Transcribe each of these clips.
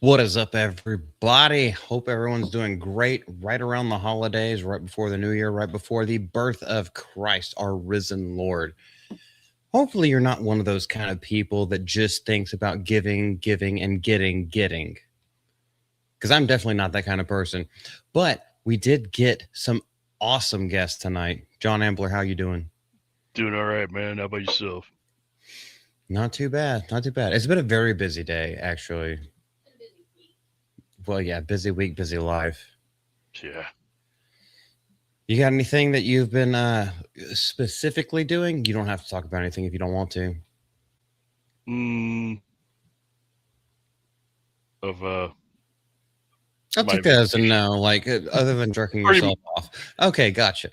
What is up, everybody? Hope everyone's doing great right around the holidays, right before the new year, right before the birth of Christ, our risen Lord. Hopefully, you're not one of those kind of people that just thinks about giving, giving, and getting. Because I'm definitely not that kind of person. But we did get some awesome guests tonight. John Ambler, how you doing? Doing all right, man. How about yourself? Not too bad. Not too bad. It's been a very busy day, actually. Well, yeah, busy week, busy life. Yeah. You got anything that you've been specifically doing? You don't have to talk about anything if you don't want to. Mm, of I'll my take that as a vacation. no, like other than jerking Pretty yourself off. Okay, gotcha.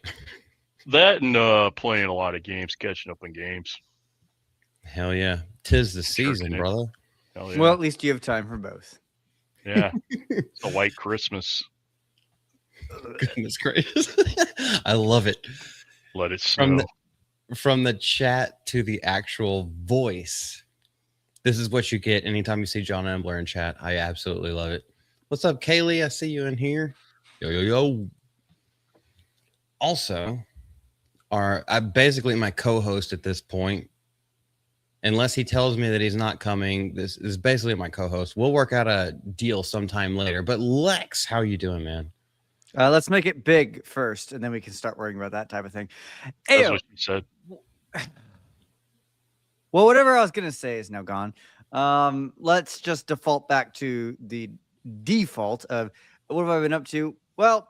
that and playing a lot of games, catching up on games, Hell yeah. Tis the and season, jerking it. brother. Hell Well, yeah. at least you have time for both. Yeah. It's a white Christmas. Goodness gracious. I love it. Let it From snow. from the chat to the actual voice. This is what you get anytime you see John Ambler in chat. I absolutely love it. What's up, Kaylee? I see you in here. Yo. Also, I'm basically my co-host at this point. Unless he tells me that he's not coming, this is basically my co-host. We'll work out a deal sometime later. But Lex, how you doing, man? Let's make it big first, and then we can start worrying about that type of thing. That's Ayo. what she said. Well, whatever I was going to say is now gone. Let's just default back to the default of what have I been up to? Well,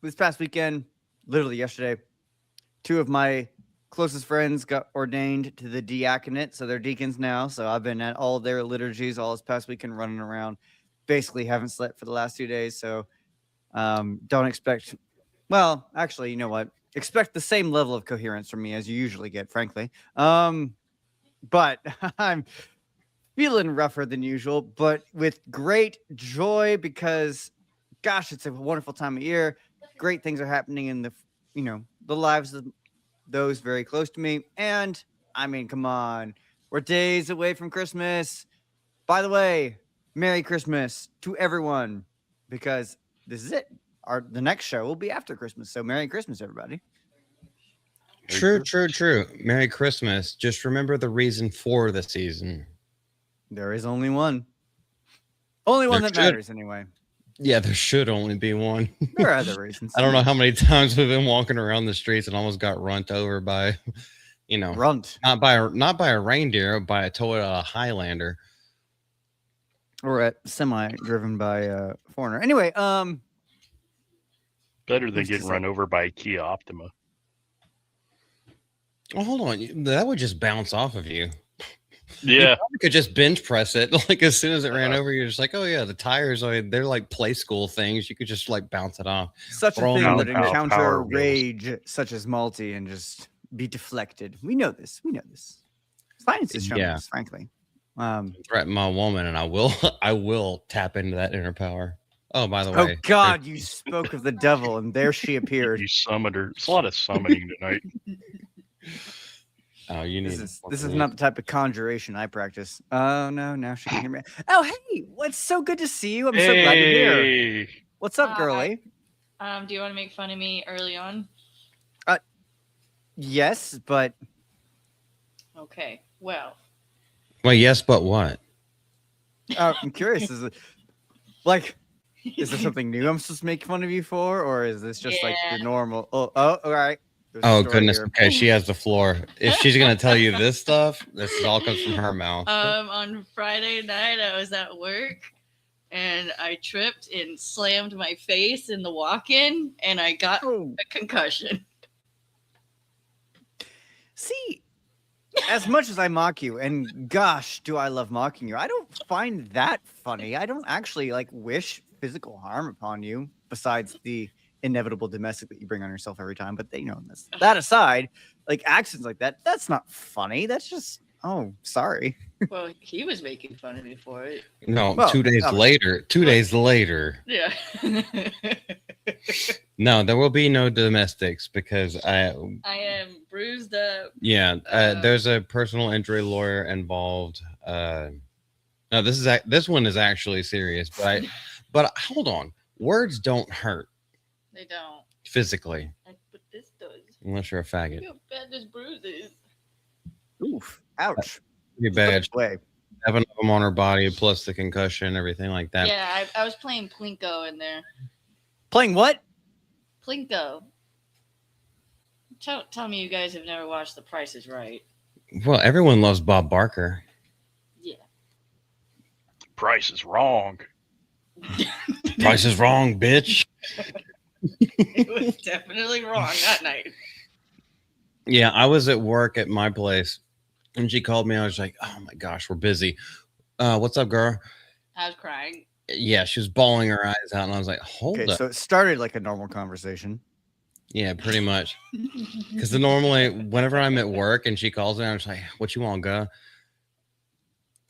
this past weekend, literally yesterday, two of my closest friends got ordained to the diaconate, so they're deacons now. So I've been at all their liturgies all this past weekend running around. Basically haven't slept for the last 2 days, so don't expect, well, actually, you know what? Expect the same level of coherence from me as you usually get, frankly. But I'm feeling rougher than usual, but with great joy because, gosh, it's a wonderful time of year. Great things are happening in the lives of those very close to me. And I mean, come on, we're days away from Christmas. By the way, Merry Christmas to everyone, because this is it. The next show will be after Christmas. So Merry Christmas, everybody. True. Merry Christmas. Just remember the reason for the season. There is only one. Only one that matters, anyway. Yeah, there should only be one. There are other reasons. I don't know how many times we've been walking around the streets and almost got run over by, Runt. not by a reindeer, by a Toyota Highlander. Or a semi driven by a foreigner. Anyway, Better than getting run over by a Kia Optima. Well, hold on. That would just bounce off of you. Yeah. You could just bench press it. Like as soon as it ran over, you're just like, oh yeah, the tires they're like play school things. You could just like bounce it off. Such a thing would encounter power rage such as Malty and just be deflected. We know this. Science has shown this, frankly. Threaten my woman, and I will tap into that inner power. Oh, by the way. Oh God, you spoke of the devil, and there she appeared. You summoned her. It's a lot of summoning tonight. Oh, you need this is not the type of conjuration I practice. Oh no, now she can hear me. Oh hey, what's so good to see you? I'm so glad you're here. What's up, girlie? Do you want to make fun of me early on? Yes, but okay. Well, yes, but what? I'm curious. Is there something new I'm supposed to make fun of you for, or is this just like the normal? Oh, all right. Oh goodness. Here. Okay, she has the floor. If she's gonna tell you this stuff, this all comes from her mouth. On Friday night, I was at work and I tripped and slammed my face in the walk-in, and I got a concussion. See, as much as I mock you, and gosh, do I love mocking you, I don't find that funny. I don't actually wish physical harm upon you, besides the inevitable domestic that you bring on yourself every time. But that aside, actions like that, that's not funny. That's just, oh, sorry. Well, he was making fun of me for it. No, 2 days later. 2 days later. Yeah. No, there will be no domestics because I am bruised up. Yeah, there's a personal injury lawyer involved. No, this one is actually serious. But hold on. Words don't hurt They don't. physically But this does. unless you're a faggot. Look how bad this bruise is. Oof. Ouch. Pretty bad. Way. 7 of them on her body, plus the concussion, everything like that. Yeah, I was playing Plinko in there. Playing what? Plinko. Tell me you guys have never watched The Price is Right. Well, everyone loves Bob Barker. Yeah. Price is wrong. Price is wrong, bitch. It was definitely wrong that night. Yeah, I was at work at my place, and she called me. I was like, "Oh my gosh, we're busy. What's up, girl?" I was crying. Yeah, she was bawling her eyes out, and I was like, "Hold Okay, up." so it started like a normal conversation. Yeah, pretty much. Because normally, whenever I'm at work and she calls me, I'm just like, "What you want, girl?"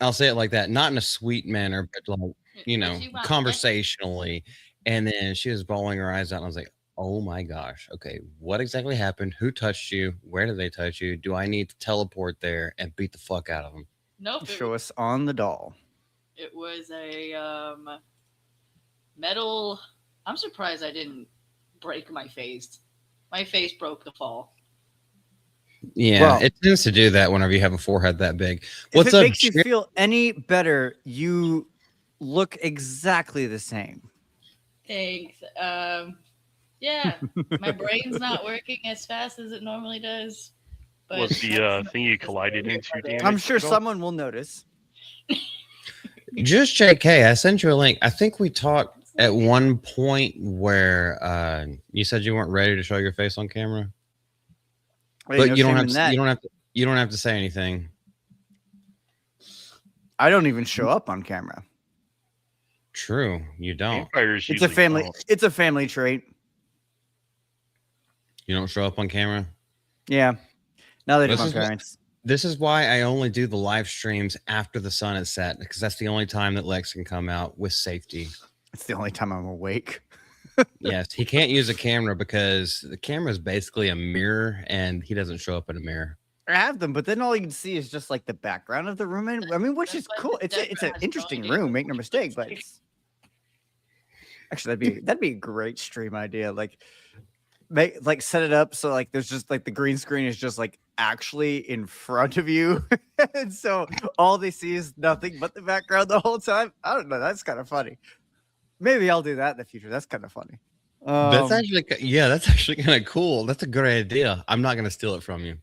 I'll say it like that, not in a sweet manner, but like, you know, What you want, conversationally. And then she was bawling her eyes out, and I was like, "Oh my gosh, okay, what exactly happened? Who touched you? Where did they touch you? Do I need to teleport there and beat the fuck out of them?" Nope. Show us on the doll. It was a metal. I'm surprised I didn't break my face. My face broke the fall. Yeah, Well- it tends to do that whenever you have a forehead that big. If What's it up, makes you Jer- feel any better, you look exactly the same. Thanks. Yeah, my brain's not working as fast as it normally does. But Was the thing you collided into damaged? I'm sure at all? someone will notice. Just JK, I sent you a link. I think we talked at one point where you said you weren't ready to show your face on camera, Hey, but no you don't shame have in to. that. You don't have to say anything. I don't even show up on camera. True, you don't. Vampires It's a usually family. don't. It's a family trait. You don't show up on camera. Yeah. Now they do This my is what- parents. This is why I only do the live streams after the sun is set, because that's the only time that Lex can come out with safety. It's the only time I'm awake. Yes, he can't use a camera because the camera is basically a mirror, and he doesn't show up in a mirror. I have them, but then all you can see is just like the background of the room. And I mean, which That's is why cool. the It's an Denver has no interesting idea room. what Make no the mistake, but fuck it's actually that'd be a great stream idea. Like set it up so like there's just like the green screen is just like actually in front of you, and so all they see is nothing but the background the whole time. I don't know. That's kind of funny. Maybe I'll do that in the future. That's kind of funny. That's actually kind of cool. That's a great idea. I'm not gonna steal it from you.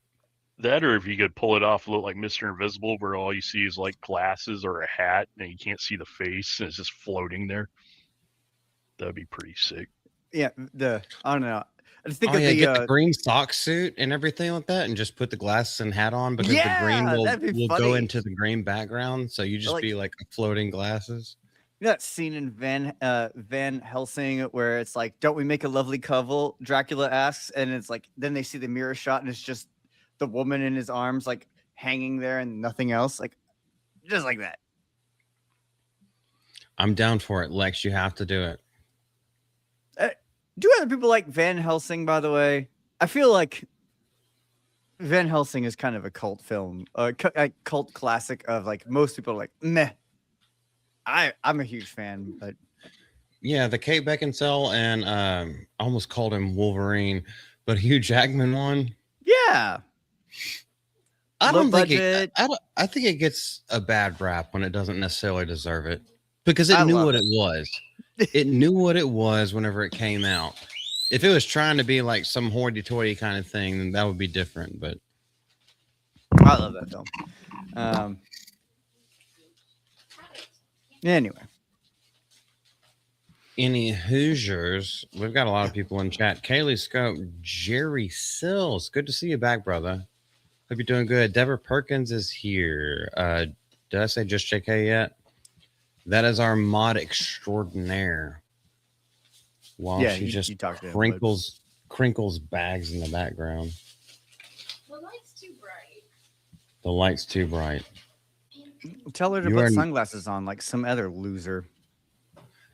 That, or if you could pull it off, look like Mr. Invisible, where all you see is like glasses or a hat, and you can't see the face, and it's just floating there. That'd be pretty sick. Yeah, I don't know. I just think Oh of yeah, the get the green sock suit and everything like that, and just put the glasses and hat on because the green Yeah, will that'd be go funny. into the green background. So you just Like- be like floating glasses. You know that scene in Van Helsing where it's like, "Don't we make a lovely couple?" Dracula asks, and it's like, then they see the mirror shot, and it's just the woman in his arms, like hanging there, and nothing else, like just like that. I'm down for it, Lex. You have to do it. Do other people like Van Helsing? By the way, I feel like Van Helsing is kind of a cult film, a cult classic of like most people are like meh. I'm a huge fan, but Yeah, the Kate Beckinsale and I almost called him Wolverine, but Hugh Jackman one. yeah, I Low don't think budget. I think it gets a bad rap when it doesn't necessarily deserve it because it I knew love what it was. It knew what it was whenever it came out. If it was trying to be like some hoity-toity kind of thing, then that would be different. But I love that film. Anyway, any Hoosiers, we've got a lot of people in chat. Kaylee Scope, Jerry Sills, good to see you back, brother. Hope you're doing good. Deborah Perkins is here. Did I say just JK yet? That is our mod extraordinaire. While yeah, she just you talked to him, crinkles bags in the background. The light's too bright. The light's too bright. but tell her to You put are- sunglasses on like some other loser.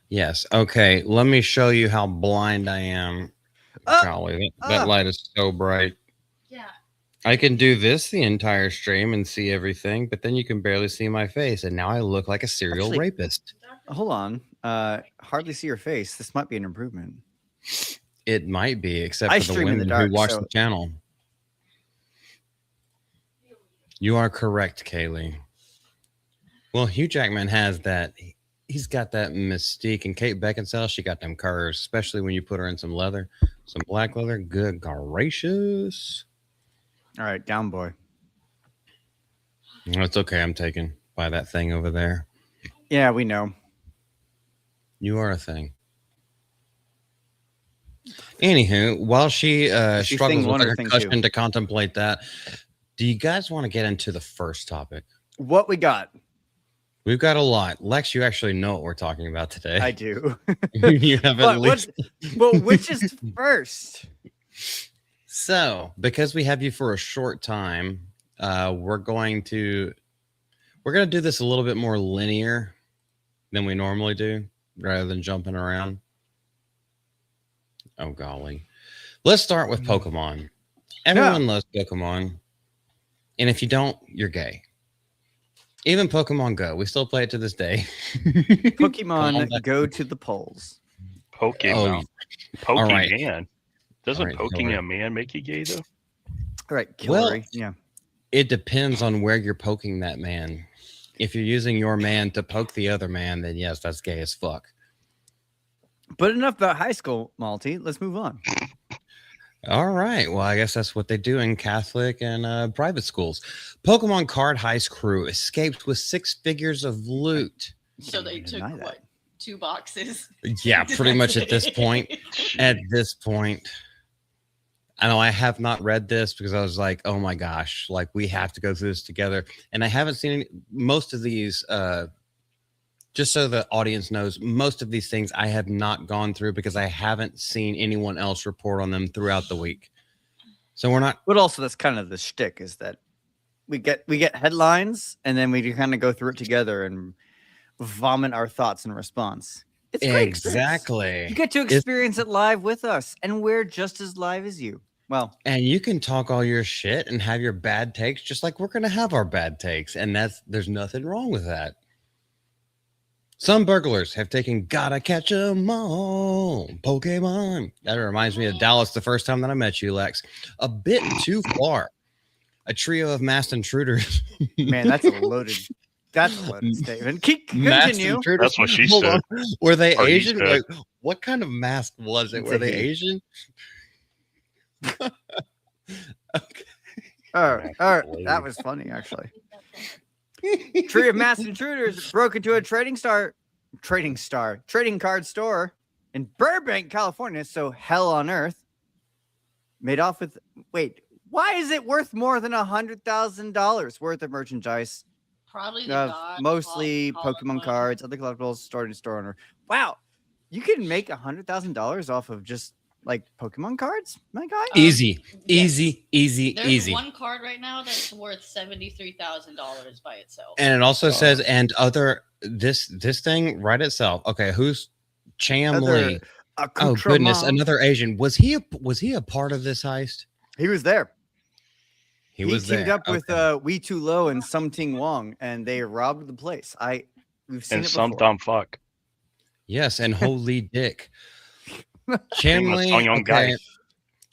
Yes. Okay. Let me show you how blind I am. Oh, Golly, that oh. light is so bright. Yeah. I can do this the entire stream and see everything, but then you can barely see my face, and now I look like a serial Actually- rapist. Hold on. Hardly see your face. This might be an improvement. It might be, except I for the stream in the women dark, who watch so- the channel. You are correct, Kaylee. Well, Hugh Jackman has that. He's got that mystique, and Kate Beckinsale, she got them curves, especially when you put her in some leather, some black leather. Good gracious! All right, down boy. No, it's okay. I'm taken by that thing over there. Yeah, we know. You are a thing. Anywho, while she She's struggles thing one with or her thing concussion two? to contemplate that, do you guys want to get into the first topic? What we got? We've got a lot. Lex, you actually know what we're talking about today. I do. You have at But least. well, which is first? So, because we have you for a short time, we're going to do this a little bit more linear than we normally do, rather than jumping around. Oh golly. Let's start with Pokemon. Everyone loves Pokemon. And if you don't, you're gay. Even Pokemon Go. We still play it to this day. Pokemon go to the polls. Pokemon. all right. Pokemon. Doesn't All right, poking all a man make you gay though? All right, Well- Killery. Yeah. It depends on where you're poking that man. If you're using your man to poke the other man, then yes, that's gay as fuck. But enough about high school, Malty. Let's move on. All right. Well, I guess that's what they do in Catholic and private schools. Pokemon Card Heist crew escaped with 6 figures of loot. So they Can't took deny that. what, 2 boxes? Yeah, pretty much at this point. At this point, I know I have not read this because I was like, oh my gosh, like we have to go through this together. And I haven't seen most of these, just so the audience knows, most of these things I have not gone through because I haven't seen anyone else report on them throughout the week. So we're not. But also, that's kind of the shtick, is that we get headlines and then we kind of go through it together and vomit our thoughts in response. It's a great experience. Exactly. You get to experience it live with us, and we're just as live as you. Well, And you can talk all your shit and have your bad takes, just like we're going to have our bad takes. And there's nothing wrong with that. Some burglars have taken Gotta Catch 'em All Pokemon. That reminds me of Dallas the first time that I met you, Lex. A bit too far. A trio of masked intruders. man, that's a loaded statement. Masked Continue. intruders. That's what she Hold said. on. Were they Or he Asian? said. Like, what kind of mask was it? It's Were a they he. Asian? Okay. All right. That was funny, actually. Tree of masked intruders broke into a trading card store in Burbank, California. So hell on earth. Made off with. Wait, why is it worth more than $100,000 worth of merchandise? Probably Mostly Pokemon cards, other collectibles, stored in store owner. Wow, you can make $100,000 off of just like Pokemon cards, my guy. Easy, yes. easy. There's one card right now that's worth $73,000 by itself. And it also says, and other this thing right itself. Okay, who's Chamley? Oh goodness, another Asian. Was he a part of this heist? He was there. He was teamed there. up with Wee Too Low and Sum Ting Wong, and they robbed the place. We've seen And it some before. dumb fuck. Yes, and holy dick. Song Chamley. Young Okay. guy.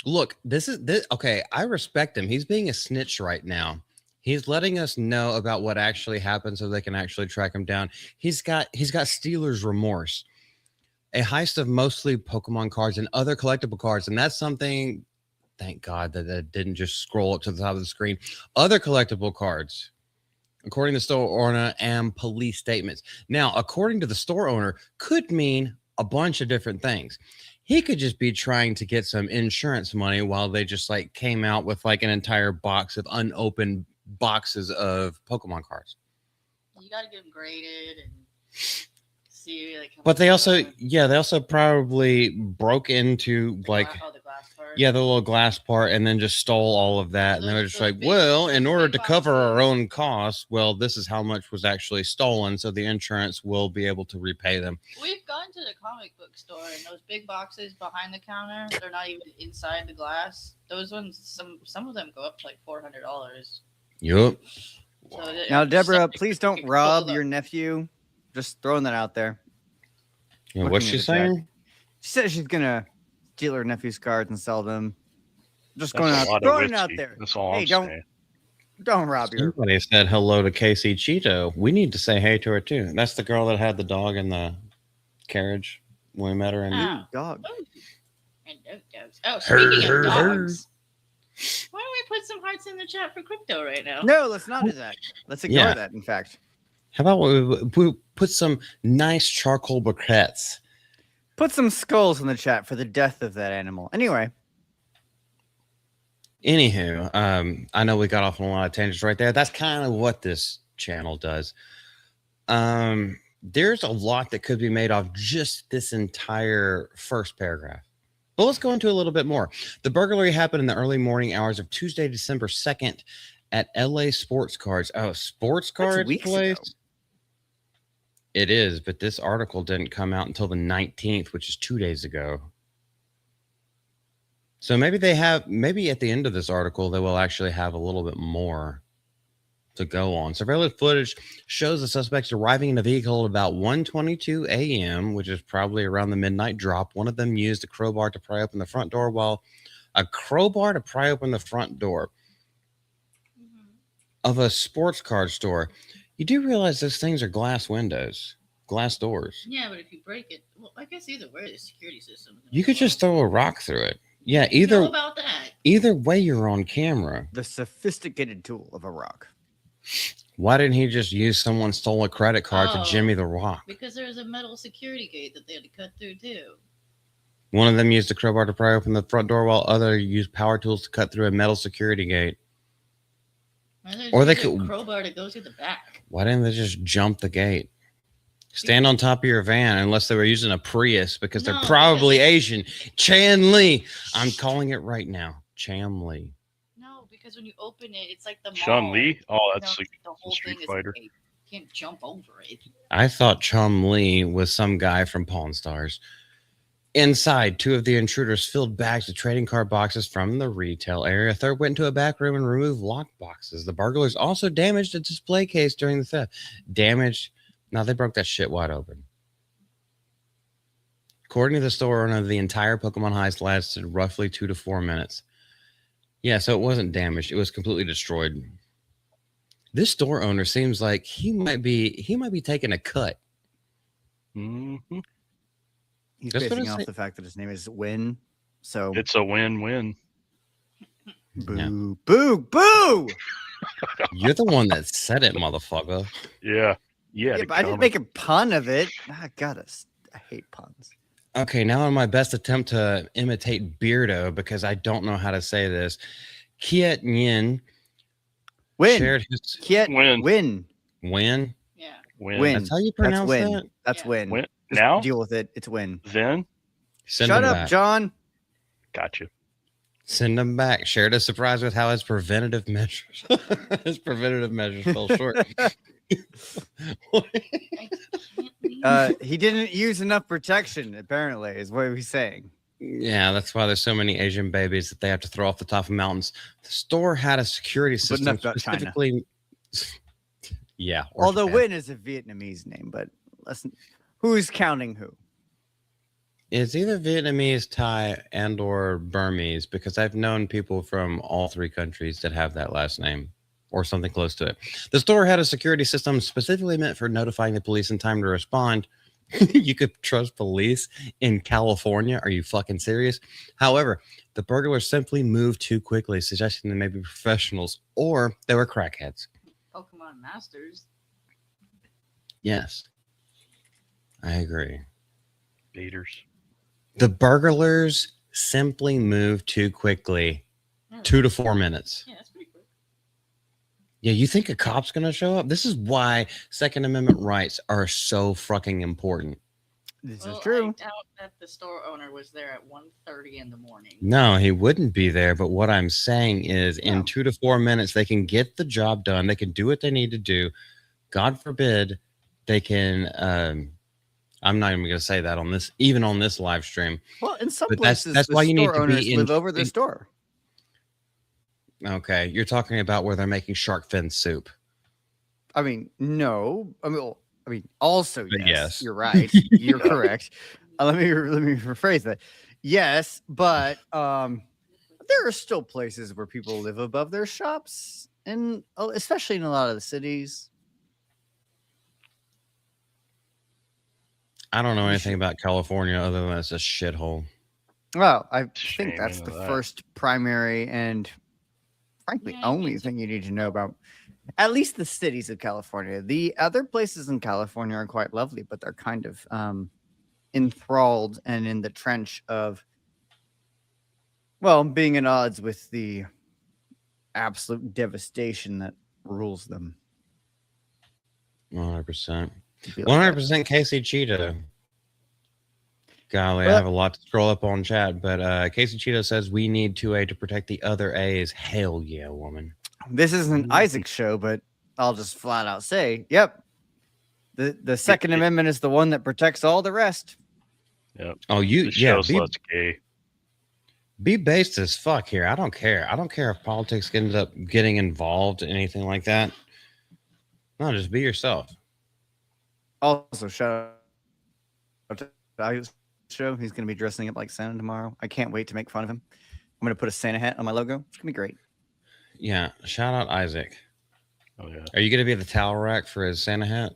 Look, this okay. I respect him. He's being a snitch right now. He's letting us know about what actually happened so they can actually track him down. He's got stealer's remorse. A heist of mostly Pokemon cards and other collectible cards, and that's something. Thank God that it didn't just scroll up to the top of the screen. Other collectible cards, according to the store owner and police statements. Now, according to the store owner, could mean a bunch of different things. He could just be trying to get some insurance money while they just like came out with like an entire box of unopened boxes of Pokemon cards. You got to get them graded and see. Like, how But much they also, are. they also probably broke into like. The glass part. Yeah, the little glass part, and then just stole all of that. And they were just Those like, big- well, in those order big to cover our boxes. own costs, well, this is how much was actually stolen. So the insurance will be able to repay them. We've gone to the comic book store, and those big boxes behind the counter, they're not even inside the glass. Those ones, some of them go up to like $400. Yup. So Now, Deborah, something please you don't can rob pull your up. nephew. Just throwing that out there. Yeah, Looking what's at she the chat. saying? She says she's gonna steal her nephew's cards and sell them. Just That's going a out, lot of throwing it out whiskey. there. That's all Hey, I'm don't saying. rob your. Somebody said hello to Casey Cheeto. We need to say hey to her too. That's the girl that had the dog in the carriage when we met her. Ah. Dog. And dogs. Oh, speaking Her. of dogs, why don't we put some hearts in the chat for crypto right now? No, let's not do that. Let's ignore Yeah. that. In fact, How about we put some nice charcoal briquettes? put some skulls in the chat for the death of that animal. Anyway, Anywho, I know we got off on a lot of tangents right there. That's kind of what this channel does. There's a lot that could be made off just this entire first paragraph. But let's go into a little bit more. The burglary happened in the early morning hours of Tuesday, December 2nd at LA Sports Cards. Oh, Sports Cards weeks place? ago. It is, but this article didn't come out until the 19th, which is 2 days ago. So maybe at the end of this article, they will actually have a little bit more to go on. Surveillance footage shows the suspects arriving in a vehicle at about 1:22 a.m., which is probably around the midnight drop. One of them used a crowbar to pry open the front door of a sports card store. You do realize those things are glass windows, glass doors. Yeah, but if you break it, well, I guess either way, the security system. You could just throw a rock through it. Yeah, You know either about that. either way, you're on camera. The sophisticated tool of a rock. Why didn't he just use someone stole a credit card to Oh. jimmy the rock? Because there was a metal security gate that they had to cut through too. One of them used a crowbar to pry open the front door, while other used power tools to cut through a metal security gate. Or they could- a crowbar to go through the back. Why didn't they just jump the gate? Stand on top of your van, unless they were using a Prius, because they're No, probably because- Asian. Chan Lee. I'm calling it right now. Cham Lee. No, because when you open it, it's like the Sean mall. Lee? Oh, You that's know, like the whole Street thing is Fighter. you can't jump over it. I thought Chum Lee was some guy from Pawn Stars. Inside, two of the intruders filled bags of trading card boxes from the retail area. A third went into a back room and removed locked boxes. The burglars also damaged a display case during the theft. Damaged? No, they broke that shit wide open. According to the store owner, the entire Pokemon heist lasted roughly 2 to 4 minutes. Yeah, so it wasn't damaged. It was completely destroyed. This store owner seems like he might be taking a cut. Mm-hmm. He's That's what basing I off say. the fact that his name is Win. So It's a win-win. boo, Yeah. boo, boo. You're the one that said it, motherfucker. Yeah. Yeah, Yeah, but I didn't make a pun of it. I hate puns. Okay, now in my best attempt to imitate Beardo, because I don't know how to say this, Kiet Yin Win. shared his Kiet, Win. win. Yeah. Win. That's how you That's pronounce win. that? That's Yeah. win. Win. Just Now? deal with it. It's win. Then? Send Shut him up, back. John. Gotcha. Send him back. Shared a surprise with how his preventative measures fell short. He didn't use enough protection, apparently, is what he's saying. Yeah, that's why there's so many Asian babies that they have to throw off the top of mountains. The store had a security But system enough about China. specifically. Yeah. or Although Japan. Win is a Vietnamese name, but who's counting who? It's either Vietnamese, Thai, and or Burmese, because I've known people from all three countries that have that last name or something close to it. The store had a security system specifically meant for notifying the police in time to respond. You could trust police in California? Are you fucking serious? However, the burglars simply moved too quickly, suggesting they may be professionals or they were crackheads. Pokemon Masters. Yes, I agree. Baiters. The burglars simply moved too quickly. Yeah, 2 to 4 minutes. Yeah, that's pretty quick. Yeah, you think a cop's going to show up? This is why Second Amendment rights are so fucking important. This Well, is true. I doubt that the store owner was there at 1:30 in the morning. No, he wouldn't be there. But what I'm saying is, in No. 2 to 4 minutes, they can get the job done. They can do what they need to do. God forbid they can. I'm not even going to say that on this, even on this live stream. Well, in some But places, that's the why you need store to owners be in. live over their store. Okay, you're talking about where they're making shark fin soup. I mean, no. Also, But yes, yes. you're right. You're correct. Let me rephrase that. Yes, but there are still places where people live above their shops, and especially in a lot of the cities. I don't know anything about California other than it's a shithole. Well, I Shame think that's into the that. first primary and frankly Yeah, only thing you need to know about at least the cities of California. The other places in California are quite lovely, but they're kind of enthralled and in the trench of, well, being at odds with the absolute devastation that rules them. 100%. Be like that. 100% Casey Cheetah. Golly, I Well- have a lot to scroll up on chat, but Casey Cheetah says we need 2A to protect the other A's. Hell yeah, woman. This isn't Isaac's show, but I'll just flat out say, yep. The Second Amendment is the one that protects all the rest. Yep. Oh, you This yeah, show's less gay. be based as fuck here. I don't care. I don't care if politics ends up getting involved in anything like that. No, just be yourself. Also, shout out to Isaac's show. He's going to be dressing up like Santa tomorrow. I can't wait to make fun of him. I'm going to put a Santa hat on my logo. It's going to be great. Yeah, shout out Isaac. Oh yeah. Are you going to be the towel rack for his Santa hat?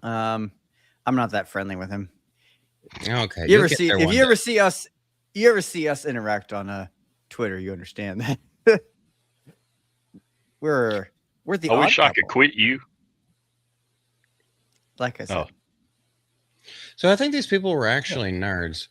I'm not that friendly with him. Okay. You you'll ever get see there if one you ever day. see us interact on Twitter, you understand that. we're the I wish odd I could couple, quit you. like I said. Oh. So I think these people were actually nerds.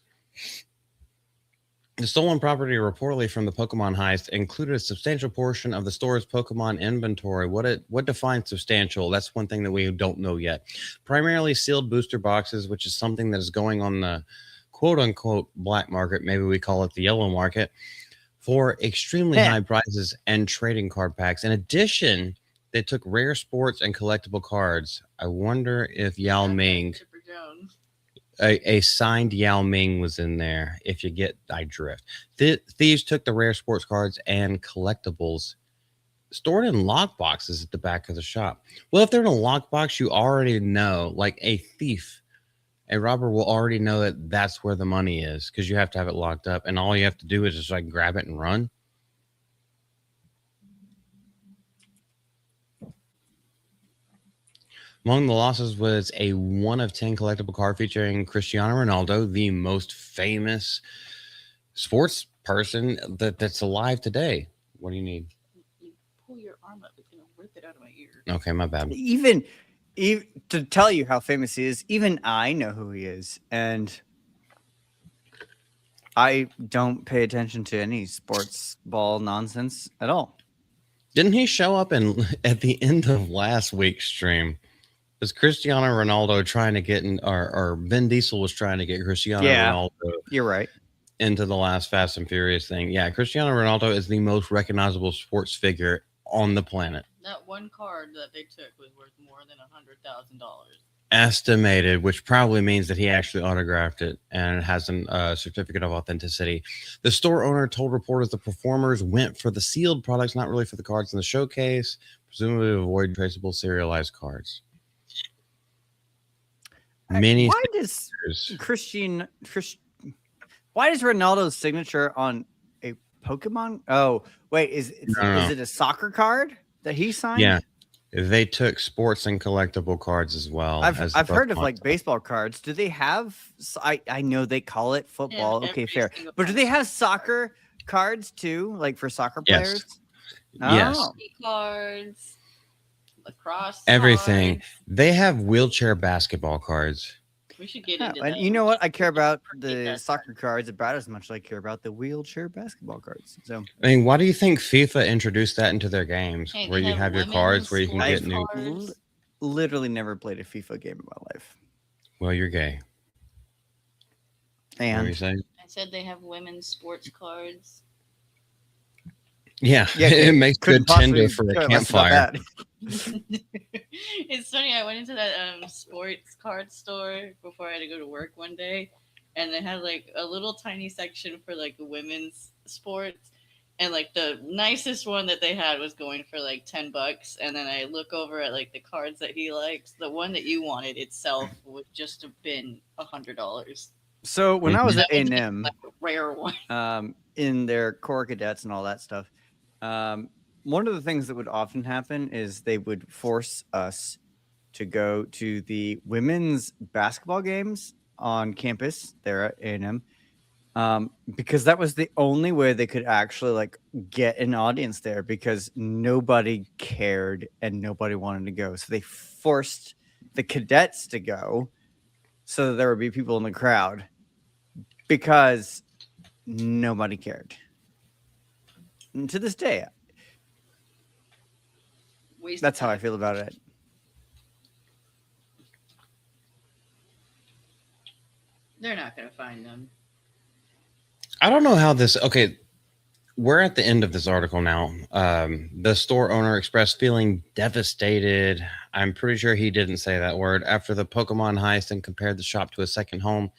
The stolen property reportedly from the Pokemon heist included a substantial portion of the store's Pokemon inventory. What defines substantial? That's one thing that we don't know yet. Primarily sealed booster boxes, which is something that is going on the quote-unquote black market, maybe we call it the yellow market, for extremely high prices and trading card packs. In addition, they took rare sports and collectible cards. I wonder if Yao Ming... Chipper Jones. A signed Yao Ming was in there. If you get I drift, thieves took the rare sports cards and collectibles stored in lock boxes at the back of the shop. Well, if they're in a lockbox, you already know, like a thief, a robber will already know that that's where the money is because you have to have it locked up, and all you have to do is just like grab it and run. Among the losses was a 1 of 10 collectible card featuring Cristiano Ronaldo, the most famous sports person that's alive today. What do you need? You pull your arm up, it's gonna rip it out of my ear. Okay, my bad. Even to tell you how famous he is, even I know who he is, and I don't pay attention to any sports ball nonsense at all. Didn't he show up at the end of last week's stream? Was Cristiano Ronaldo trying to get in, or Vin Diesel was trying to get Cristiano Ronaldo You're right. into the last Fast and Furious thing? Yeah, Cristiano Ronaldo is the most recognizable sports figure on the planet. That one card that they took was worth more than $100,000. Estimated, which probably means that he actually autographed it and it has a certificate of authenticity. The store owner told reporters the performers went for the sealed products, not really for the cards in the showcase, presumably to avoid traceable serialized cards. Many Why does why does Ronaldo's signature on a Pokemon? Oh, wait, is it a soccer card that he signed? Yeah, they took sports and collectible cards as well. I've heard of like baseball cards. Do they have? I know they call it football. Yeah, okay, every fair. single But do card. they have soccer cards too, like for soccer Yes. players? Yes. Oh. Cards, lacrosse, Everything. cards. They have wheelchair basketball cards. We should get Yeah, into and that. you know what? I care about Forget the that soccer cards about as much as I care about the wheelchair basketball cards. So I mean, why do you think FIFA introduced that into their games, Hey, where they you have your cards, where you can get women's new? cards. literally never played a FIFA game in my life. Well, you're gay. What were you And saying? I said they have women's sports cards. Yeah, yeah, it makes couldn't good tinder possibly for a care less about campfire. It's funny. I went into that sports card store before I had to go to work one day, and they had like a little tiny section for like women's sports, and like the nicest one that they had was going for like $10. And then I look over at like the cards that he likes. The one that you wanted itself would just have been $100. So when I was at That was A&M, like a rare one. in their core cadets and all that stuff, one of the things that would often happen is they would force us to go to the women's basketball games on campus there at A&M, because that was the only way they could actually like get an audience there, because nobody cared and nobody wanted to go. So they forced the cadets to go so that there would be people in the crowd, because nobody cared. And to this day, that's how I feel about it. They're not going to find them. I don't know how this. Okay, we're at the end of this article now. The store owner expressed feeling devastated. I'm pretty sure he didn't say that word after the Pokemon heist and compared the shop to a second home.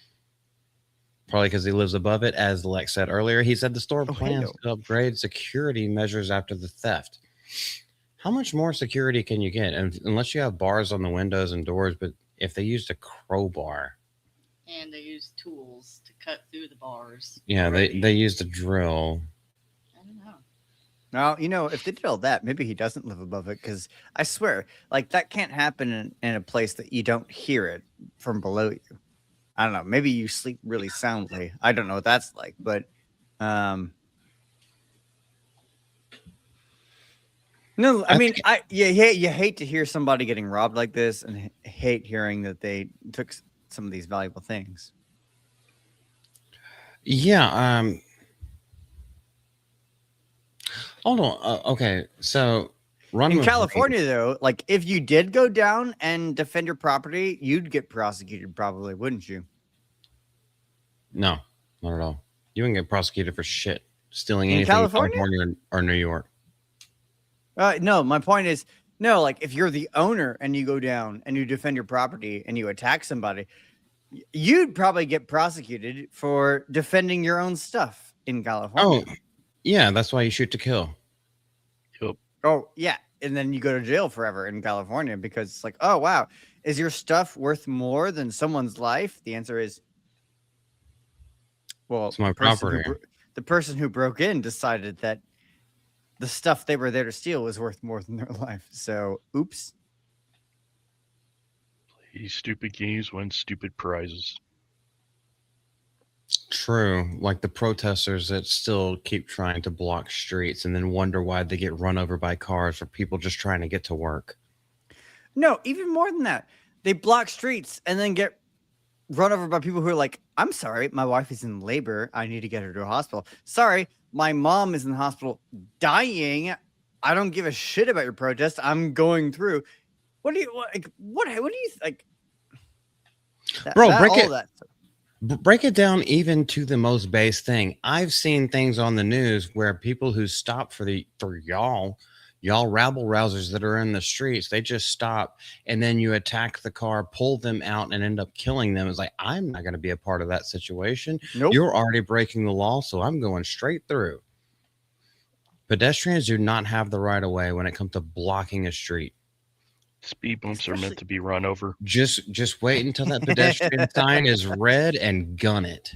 Probably because he lives above it, as Lex said earlier. He said the store plans to upgrade security measures after the theft. How much more security can you get? And unless you have bars on the windows and doors, but if they used a crowbar. And they used tools to cut through the bars. Yeah, they used a drill. I don't know. Now, you know, if they did all that, maybe he doesn't live above it, because I swear, like, that can't happen in a place that you don't hear it from below you. I don't know. Maybe you sleep really soundly. I don't know what that's like, but no, I mean, you hate to hear somebody getting robbed like this, and hate hearing that they took some of these valuable things. Yeah. Hold on. Okay. So in California, though, like if you did go down and defend your property, you'd get prosecuted, probably, wouldn't you? No, not at all. You wouldn't get prosecuted for shit stealing in anything California? in California or New York. No, my point is, no, like if you're the owner and you go down and you defend your property and you attack somebody, you'd probably get prosecuted for defending your own stuff in California. Oh, yeah, that's why you shoot to kill. Yep. Oh, yeah. And then you go to jail forever in California, because it's like, oh, wow, is your stuff worth more than someone's life? The answer is, well, it's my property. The person who broke in decided that the stuff they were there to steal was worth more than their life. So, oops. Play stupid games, win stupid prizes. True. Like the protesters that still keep trying to block streets and then wonder why they get run over by cars for people just trying to get to work. No, even more than that. They block streets and then get run over by people who are like, I'm sorry, my wife is in labor. I need to get her to a hospital. Sorry, my mom is in the hospital dying. I don't give a shit about your protest. I'm going through. What do you like? Bro, break it down even to the most base thing. I've seen things on the news where people who stop for y'all rabble rousers that are in the streets, they just stop and then you attack the car, pull them out, and end up killing them. It's like, I'm not going to be a part of that situation. Nope. You're already breaking the law, so I'm going straight through. Pedestrians do not have the right of way when it comes to blocking a street. Speed bumps are meant to be run over. Just wait until that pedestrian sign is red and gun it.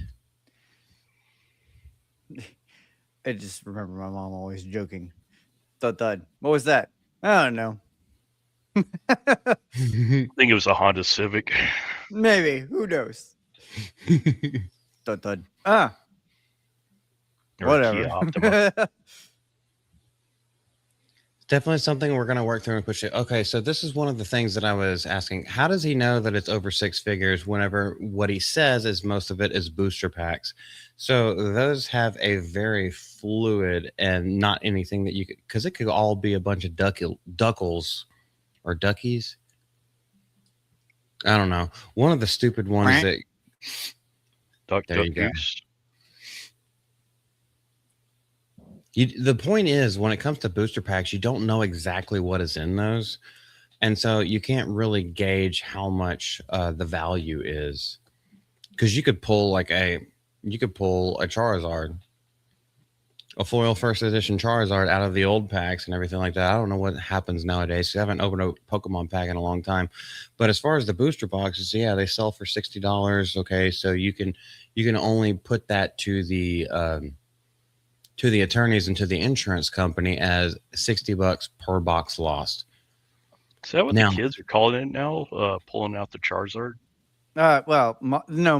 I just remember my mom always joking. Thud. What was that? I don't know. I think it was a Honda Civic. Maybe. Who knows? Thud. Whatever. Definitely something we're going to work through and push it. Okay, so this is one of the things that I was asking. How does he know that it's over 6 figures whenever what he says is most of it is booster packs? So those have a very fluid and not anything that you could, because it could all be a bunch of duckles or duckies. I don't know. One of the stupid ones that Duck, There duck, you go. goose. the point is, when it comes to booster packs, you don't know exactly what is in those, and so you can't really gauge how much the value is. Because you could pull a Charizard, a foil first edition Charizard out of the old packs and everything like that. I don't know what happens nowadays. I haven't opened a Pokemon pack in a long time. But as far as the booster boxes, yeah, they sell for $60. Okay, so you can only put that to the attorneys and to the insurance company as $60 per box lost. Is that what Now- the kids are calling it now? Pulling out the Charizard? No,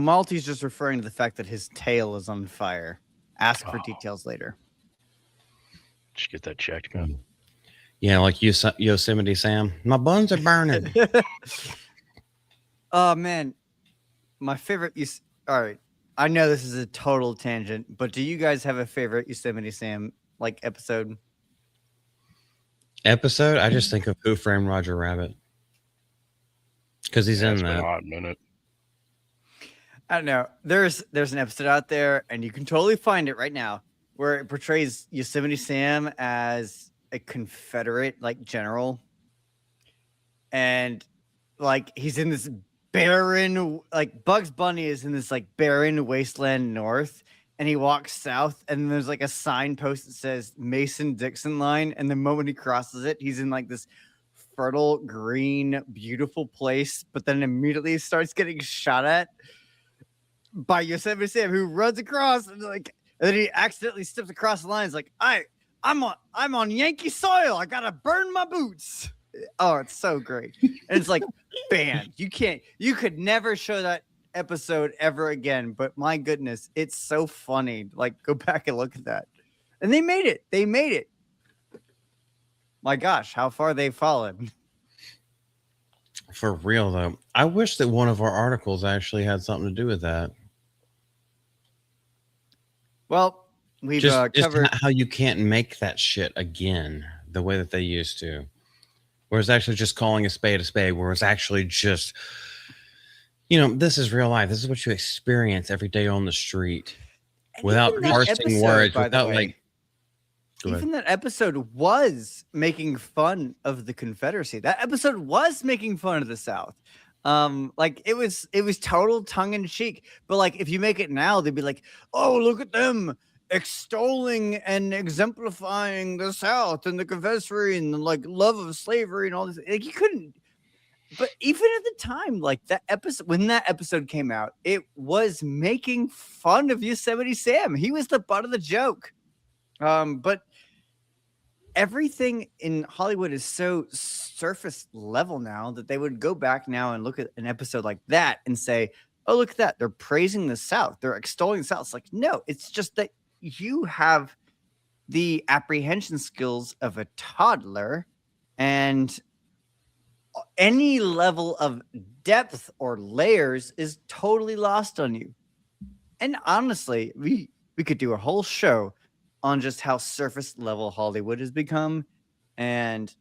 Malty's just referring to the fact that his tail is on fire. Ask for Oh. details later. Just get that checked, man. Yeah, like Yosemite Sam. My buns are burning. Oh man, my favorite. All right, I know this is a total tangent, but do you guys have a favorite Yosemite Sam like episode? Episode? I just think of Who Framed Roger Rabbit. Because he's Yeah, in it's been a that. hot minute. I don't know. There's an episode out there, and you can totally find it right now, where it portrays Yosemite Sam as a Confederate like general, and like he's in this barren, like Bugs Bunny is in this like barren wasteland north, and he walks south, and there's like a signpost that says Mason-Dixon line, and the moment he crosses it, he's in like this fertile green beautiful place, but then immediately starts getting shot at by Yosemite Sam, who runs across and then he accidentally steps across the line. It's like, I'm on Yankee soil. I gotta burn my boots. Oh, it's so great. And it's like banned. You could never show that episode ever again. But my goodness, it's so funny. Like, go back and look at that. And they made it. They made it. My gosh, how far they've fallen. For real, though. I wish that one of our articles actually had something to do with that. Well, we've Just covered. how you can't make that shit again the way that they used to. Where it's actually just calling a spade, where it's actually just, this is real life. This is what you experience every day on the street. And Without even that parsing episode, words, by the without way, Go ahead. even that episode was making fun of the Confederacy. That episode was making fun of the South. Like it was total tongue in cheek. But like if you make it now, they'd be like, "Oh, look at them extolling and exemplifying the South and the Confederacy and the like love of slavery and all this." Like you couldn't. But even at the time, like that episode, when that episode came out, it was making fun of Yosemite Sam. He was the butt of the joke. But everything in Hollywood is so surface level now that they would go back now and look at an episode like that and say, "Oh, look at that. They're praising the South. They're extolling the South." It's like, no, it's just that you have the apprehension skills of a toddler, and any level of depth or layers is totally lost on you. And honestly, we could do a whole show on just how surface level Hollywood has become and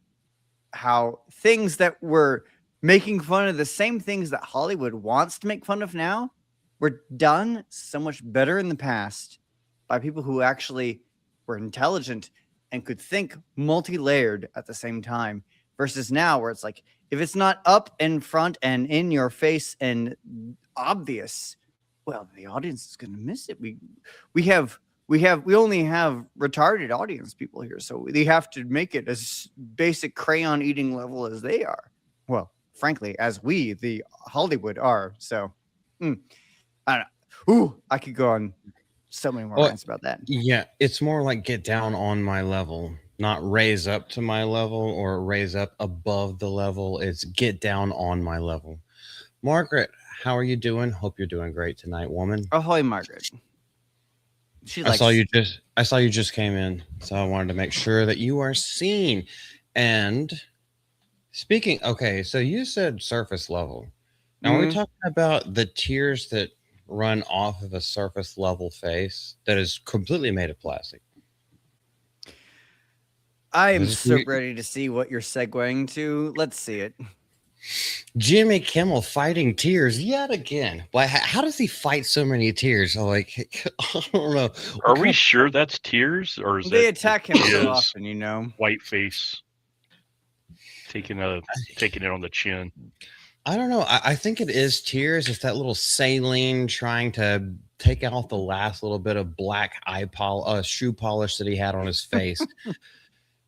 how things that were making fun of the same things that Hollywood wants to make fun of now were done so much better in the past by people who actually were intelligent and could think multi-layered at the same time versus now where it's like, if it's not up in front and in your face and obvious, well, the audience is going to miss it. We only have retarded audience people here, so they have to make it as basic crayon eating level as they are. Well, frankly, as we, the Hollywood, are. So, I don't know. Ooh, I could go on so many more rants about that. Yeah, it's more like get down on my level, not raise up to my level or raise up above the level. It's get down on my level. Margaret, how are you doing? Hope you're doing great tonight, woman. Ahoy, Margaret. I saw you just came in, so I wanted to make sure that you are seen. And speaking, okay, so you said surface level. Now we're talking about the tears that run off of a surface level face that is completely made of plastic. I am so ready to see what you're segueing to. Let's see it. Jimmy Kimmel fighting tears yet again. Why? How does he fight so many tears? Like, I don't know. Are we sure that's tears, or is They that attack him so his often, you know. white face taking it on the chin? I don't know. I think it is tears. It's that little saline trying to take out the last little bit of black shoe polish that he had on his face.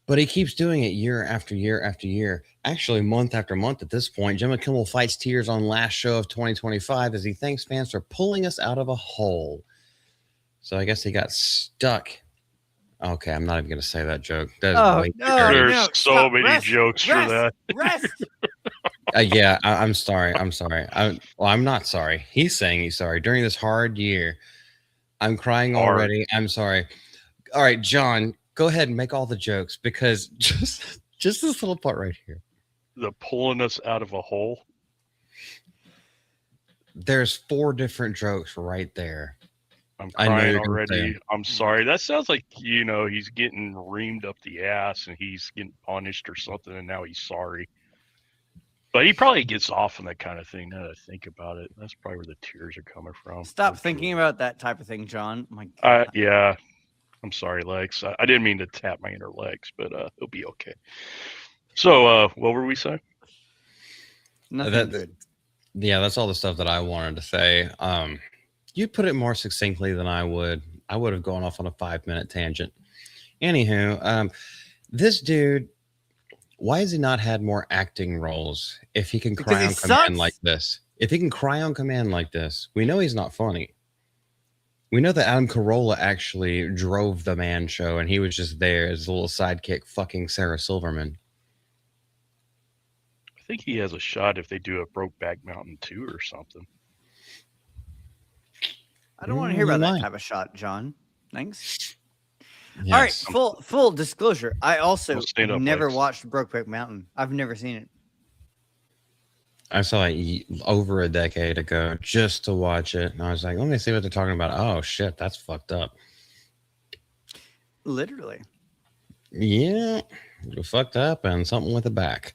But he keeps doing it year after year after year. Actually, month after month at this point. Jimmy Kimmel fights tears on last show of 2025 as he thanks fans for pulling us out of a hole. So I guess he got stuck. Okay, I'm not even going to say that joke. That is way too dirty. There's so many jokes for that. Rest. Yeah, I'm sorry. I'm sorry. I'm not sorry. He's saying he's sorry. During this hard year, I'm crying already. I'm sorry. All right, John, go ahead and make all the jokes because just this little part right here. The pulling us out of a hole. There's 4 different jokes right there. I'm crying already. I'm sorry. That sounds like, he's getting reamed up the ass and he's getting punished or something, and now he's sorry. But he probably gets off on that kind of thing now that I think about it. That's probably where the tears are coming from. Stop thinking about that type of thing, John. My God. Yeah. I'm sorry, Lex. I didn't mean to tap my inner legs, but it'll be okay. So, what were we saying? Nothing good. Yeah, that's all the stuff that I wanted to say. You put it more succinctly than I would. I would have gone off on a 5-minute tangent. Anywho, this dude, why has he not had more acting roles? If he can cry on command like this, we know he's not funny. We know that Adam Carolla actually drove the Man Show, and he was just there as a little sidekick, fucking Sarah Silverman. I think he has a shot if they do a Brokeback Mountain 2 or something. I don't want to hear about that type of shot, John. Thanks. Yes. All right, full disclosure. I also never Lex. watched Brokeback Mountain. I've never seen it. I saw it over a decade ago just to watch it. And I was like, let me see what they're talking about. Oh, shit, that's fucked up. Literally. Yeah, you're fucked up and something with the back.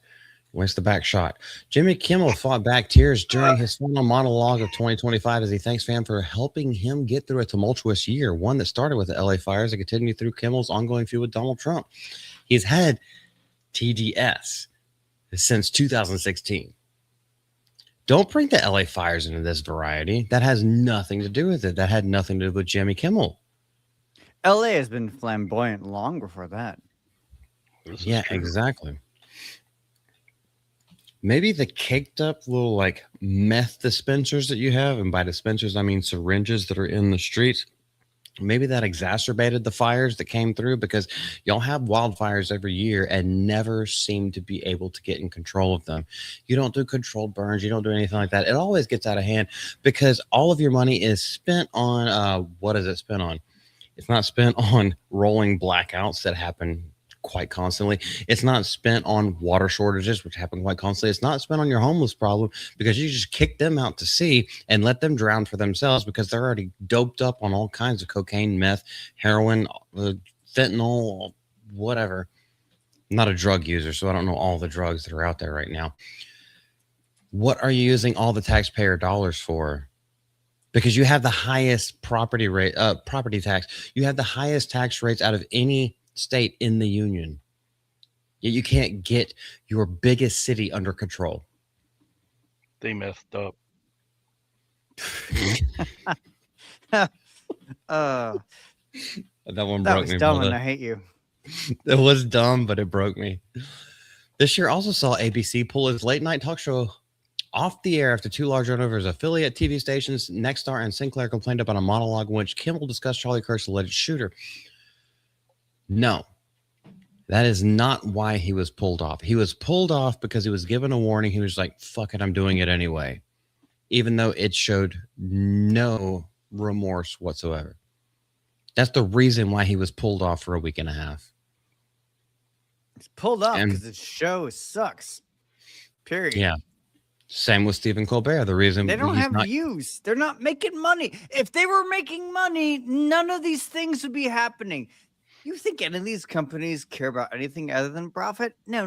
Where's the back shot? Jimmy Kimmel fought back tears during his final monologue of 2025 as he thanks fans for helping him get through a tumultuous year, one that started with the LA fires and continued through Kimmel's ongoing feud with Donald Trump. He's had TDS since 2016. Don't bring the LA fires into this variety. That has nothing to do with it. That had nothing to do with Jimmy Kimmel. LA has been flamboyant long before that. Yeah, exactly. Maybe the caked up little like meth dispensers that you have, and by dispensers, I mean syringes that are in the streets. Maybe that exacerbated the fires that came through because y'all have wildfires every year and never seem to be able to get in control of them. You don't do controlled burns. You don't do anything like that. It always gets out of hand because all of your money is spent on, what is it spent on? It's not spent on rolling blackouts that happen quite constantly. It's not spent on water shortages, which happen quite constantly. It's not spent on your homeless problem because you just kick them out to sea and let them drown for themselves because they're already doped up on all kinds of cocaine, meth, heroin, fentanyl, whatever. I'm not a drug user, so I don't know all the drugs that are out there right now. What are you using all the taxpayer dollars for? Because you have the highest property tax. You have the highest tax rates out of any state in the union. Yet you can't get your biggest city under control. They messed up. That one That broke was me. dumb, brother. and I hate you. It was dumb, but it broke me. This year also saw ABC pull its late night talk show off the air after 2 large owners affiliate TV stations, Nexstar and Sinclair, complained about a monologue in which Kimmel discussed Charlie Kirk's alleged shooter. No, that is not why he was pulled off. He was pulled off because he was given a warning. He was like, fuck it, I'm doing it anyway. Even though it showed no remorse whatsoever. That's the reason why he was pulled off for a week and a half. It's pulled off because the show sucks. Period. Yeah. Same with Stephen Colbert. The reason they don't have views. They're not making money. If they were making money, none of these things would be happening. You think any of these companies care about anything other than profit? No.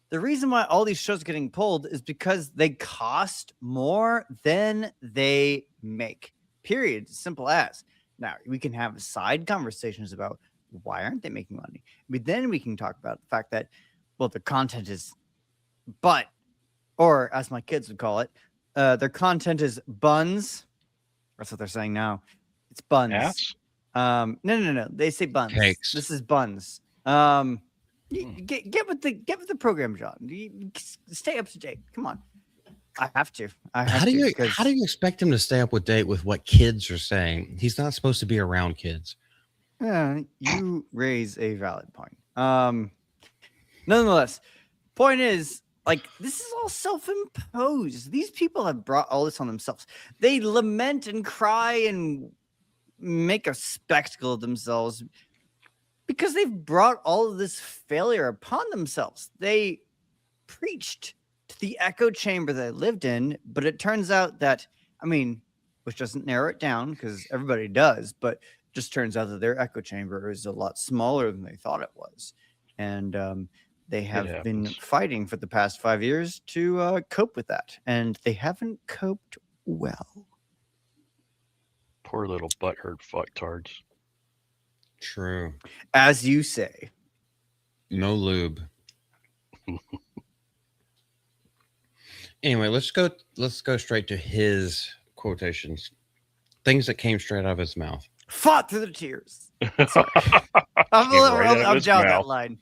the reason why all these shows are getting pulled is because they cost more than they make. Period. Simple as. Now, we can have side conversations about why aren't they making money? But then we can talk about the fact that, well, the content is butt, or as my kids would call it, their content is buns. That's what they're saying now. It's buns. Ass? No. They say buns. Cakes. This is buns. Get with the program, John. Stay up to date. Come on. I have to. How do you expect him to stay up with date with what kids are saying? He's not supposed to be around kids. You raise a valid point. Nonetheless, point is, like, this is all self-imposed. These people have brought all this on themselves. They lament and cry and make a spectacle of themselves because they've brought all of this failure upon themselves. They preached to the echo chamber they lived in, but it turns out that, which doesn't narrow it down because everybody does, but just turns out that their echo chamber is a lot smaller than they thought it was. And they have been fighting for the past 5 years to cope with that. And they haven't coped well. Poor little butthurt fucktards. True. As you say. No lube. Anyway, let's go straight to his quotations. Things that came straight out of his mouth. Fought through the tears. I'm down that line.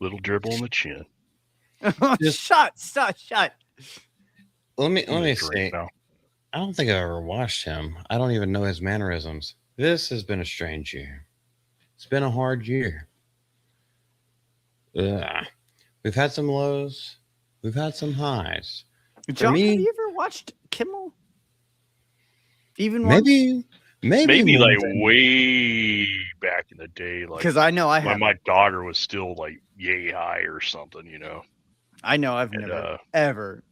Little dribble on the chin. Shut. Let me say, I don't think I've ever watched him. I don't even know his mannerisms. This has been a strange year. It's been a hard year. We've had some lows. We've had some highs. John, have you ever watched Kimmel? Even maybe like way back in the day, like because I know my daughter was still like yay high or something, you know. I know I've never ever.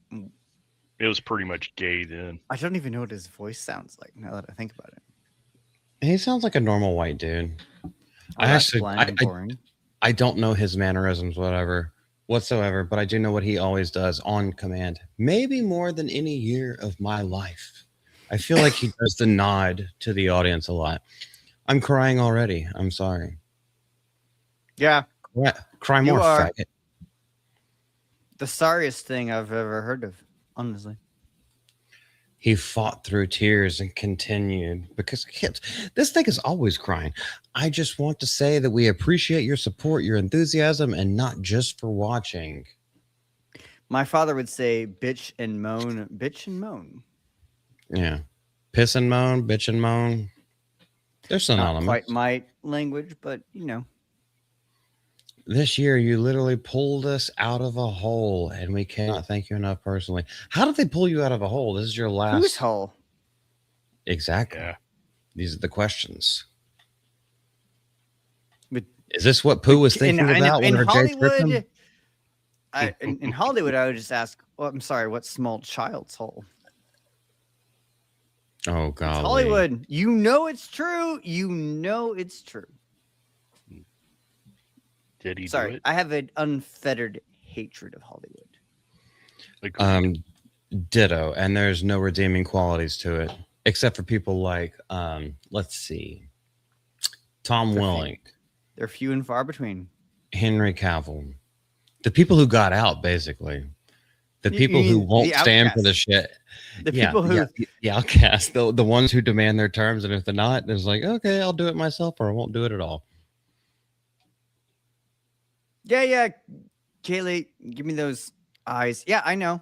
It was pretty much gay then. I don't even know what his voice sounds like now that I think about it. He sounds like a normal white dude. I don't know his mannerisms, whatsoever, but I do know what he always does on command. Maybe more than any year of my life. I feel like he does the nod to the audience a lot. I'm crying already. I'm sorry. Yeah. Cry more, faggot. The sorriest thing I've ever heard of, honestly. He fought through tears and continued because this thing is always crying. I just want to say that we appreciate your support, your enthusiasm, and not just for watching. My father would say bitch and moan. Yeah. Piss and moan, bitch and moan. They're synonymous. Not quite my language, but you know. This year, you literally pulled us out of a hole, and we cannot thank you enough personally. How did they pull you out of a hole? This is your last... Whose hole? Exactly. Yeah. These are the questions. But is this what Pooh was thinking about in Hollywood? In Hollywood, I would just ask, I'm sorry, what small child's hole? Oh, God. Hollywood. You know it's true. It's true. Did he Sorry, do it? I have an unfettered hatred of Hollywood. Ditto, and there's no redeeming qualities to it, except for people like, let's see, Tom Welling. They're few and far between. Henry Cavill. The people who got out, basically. The people who won't stand for the shit. The people who... the outcasts. The ones who demand their terms, and if they're not, it's like, okay, I'll do it myself, or I won't do it at all. Yeah. Kaylee, give me those eyes. Yeah, I know.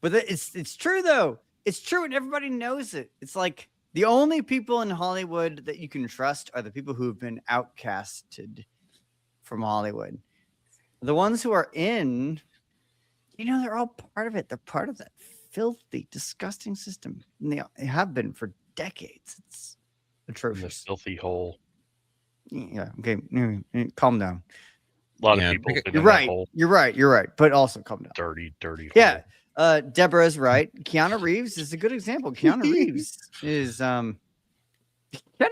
But it's true, though. It's true, and everybody knows it. It's like the only people in Hollywood that you can trust are the people who have been outcasted from Hollywood. The ones who are in, they're all part of it. They're part of that filthy, disgusting system. And they have been for decades. It's atrocious. The filthy hole. Yeah, okay. Calm down. A lot of people. You're right. But also calm down. Dirty. Yeah. Deborah's right. Keanu Reeves is a good example. Keanu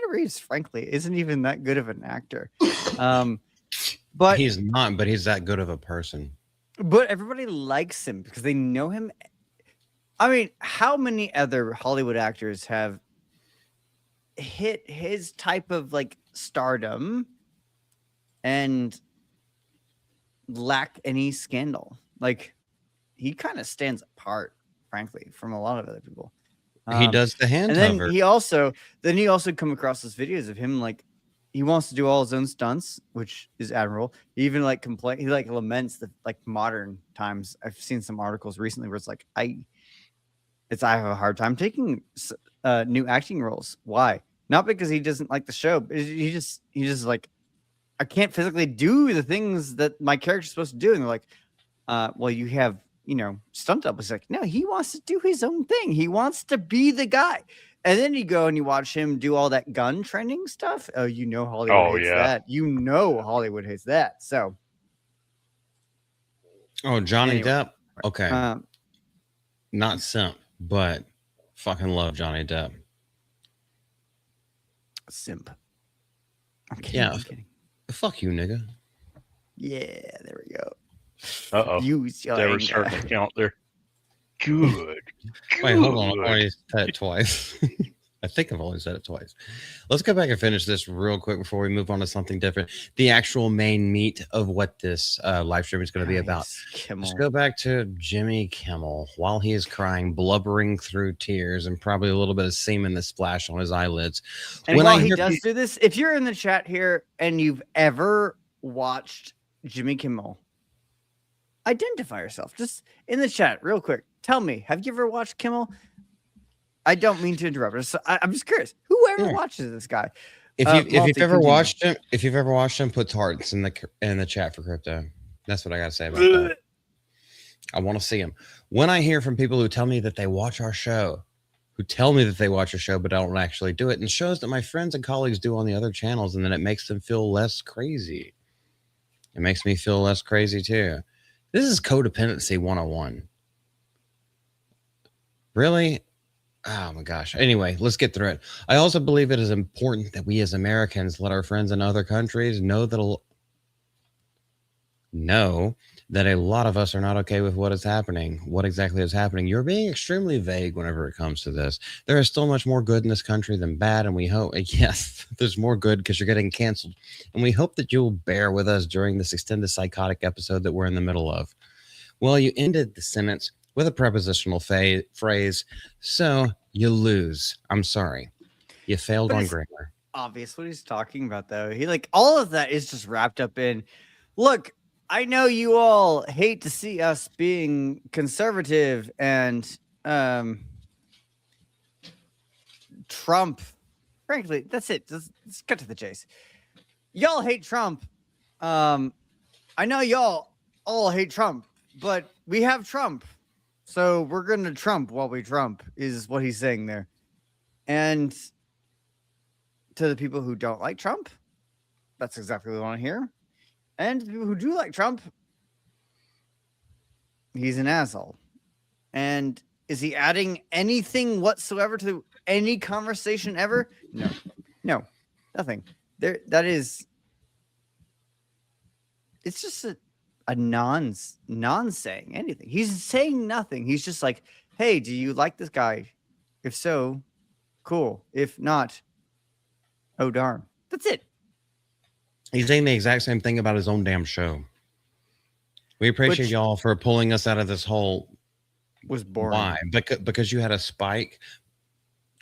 Reeves, frankly, isn't even that good of an actor. But he's not. But he's that good of a person. But everybody likes him because they know him. I mean, how many other Hollywood actors have hit his type of like stardom and lack any scandal? Like, he kind of stands apart, frankly, from a lot of other people. He does the hand and then hover. he also come across those videos of him like he wants to do all his own stunts, which is admirable. He even like he like laments the like modern times. I've seen some articles recently where it's like I have a hard time taking new acting roles. Why? Not because he doesn't like the show, but he just like, I can't physically do the things that my character's supposed to do. And they're like, well, you have, stunt double. It's like, no, he wants to do his own thing. He wants to be the guy. And then you go and you watch him do all that gun training stuff. Oh, Hollywood hates that. Hollywood hates that. So. Oh, Johnny Depp. Okay. Not simp, but fucking love Johnny Depp. Simp. I'm kidding. Fuck you, nigga. Yeah, there we go. Uh-oh. Never starting to count there. Good. Wait, hold on. I've already said it twice. I think I've only said it twice. Let's go back and finish this real quick before we move on to something different. The actual main meat of what this live stream is going to be about. Let's go back to Jimmy Kimmel while he is crying, blubbering through tears, and probably a little bit of semen that splashed on his eyelids. And while he does do this, if you're in the chat here and you've ever watched Jimmy Kimmel, identify yourself. Just in the chat, real quick. Tell me, have you ever watched Kimmel? I don't mean to interrupt. I'm just curious. Whoever watches this guy, if you've ever watched him, put hearts in the chat for crypto. That's what I gotta say about that. I want to see him. When I hear from people who tell me that they watch our show, but don't actually do it, and shows that my friends and colleagues do on the other channels, and then it makes them feel less crazy. It makes me feel less crazy too. This is codependency 101. Really? Oh my gosh. Anyway, let's get through it. I also believe it is important that we as Americans let our friends in other countries know that a lot of us are not okay with what is happening. What exactly is happening? You're being extremely vague whenever it comes to this. There is still much more good in this country than bad, and we hope, yes, there's more good because you're getting canceled. And we hope that you'll bear with us during this extended psychotic episode that we're in the middle of. Well, you ended the sentence with a prepositional phrase, so you lose. I'm sorry. You failed on grammar. Obvious what he's talking about, though. He all of that is just wrapped up in, look, I know you all hate to see us being conservative and Trump. Frankly, that's it. Let's cut to the chase. Y'all hate Trump. I know y'all all hate Trump, but we have Trump. So we're going to Trump while we Trump is what he's saying there. And to the people who don't like Trump, that's exactly what we want to hear. And to the people who do like Trump, he's an asshole. And is he adding anything whatsoever to any conversation ever? No, nothing. It's just a non-saying anything. He's saying nothing. He's just like, hey, do you like this guy? If so, cool. If not, oh darn. That's it. He's saying the exact same thing about his own damn show. We appreciate y'all for pulling us out of this hole. Was boring. Why? Because you had a spike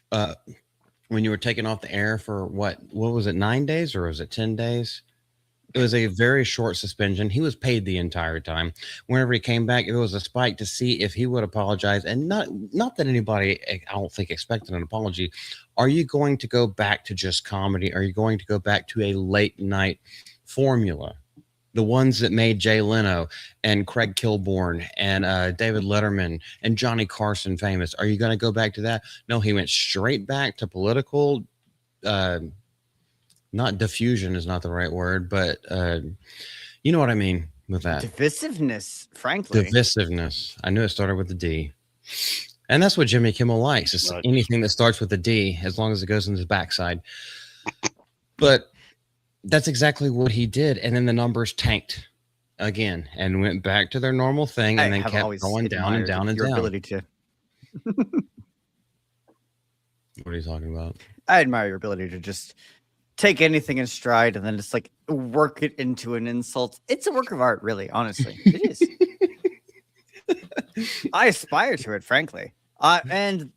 when you were taken off the air for what was it, 9 days or was it 10 days? It was a very short suspension. He was paid the entire time. Whenever he came back, it was a spike to see if he would apologize. And not that anybody, I don't think, expected an apology. Are you going to go back to just comedy? Are you going to go back to a late night formula? The ones that made Jay Leno and Craig Kilborn and David Letterman and Johnny Carson famous. Are you going to go back to that? No, he went straight back to political not diffusion is not the right word, but you know what I mean with that. Divisiveness, frankly. Divisiveness. I knew it started with the D. And that's what Jimmy Kimmel likes. It's anything that starts with a D, as long as it goes in his backside. But That's exactly what he did. And then the numbers tanked again and went back to their normal thing and then kept going down and down and your down. ability to. What are you talking about? I admire your ability to just take anything in stride and then just like work it into an insult. It's a work of art, really, honestly. It is. I aspire to it, frankly. And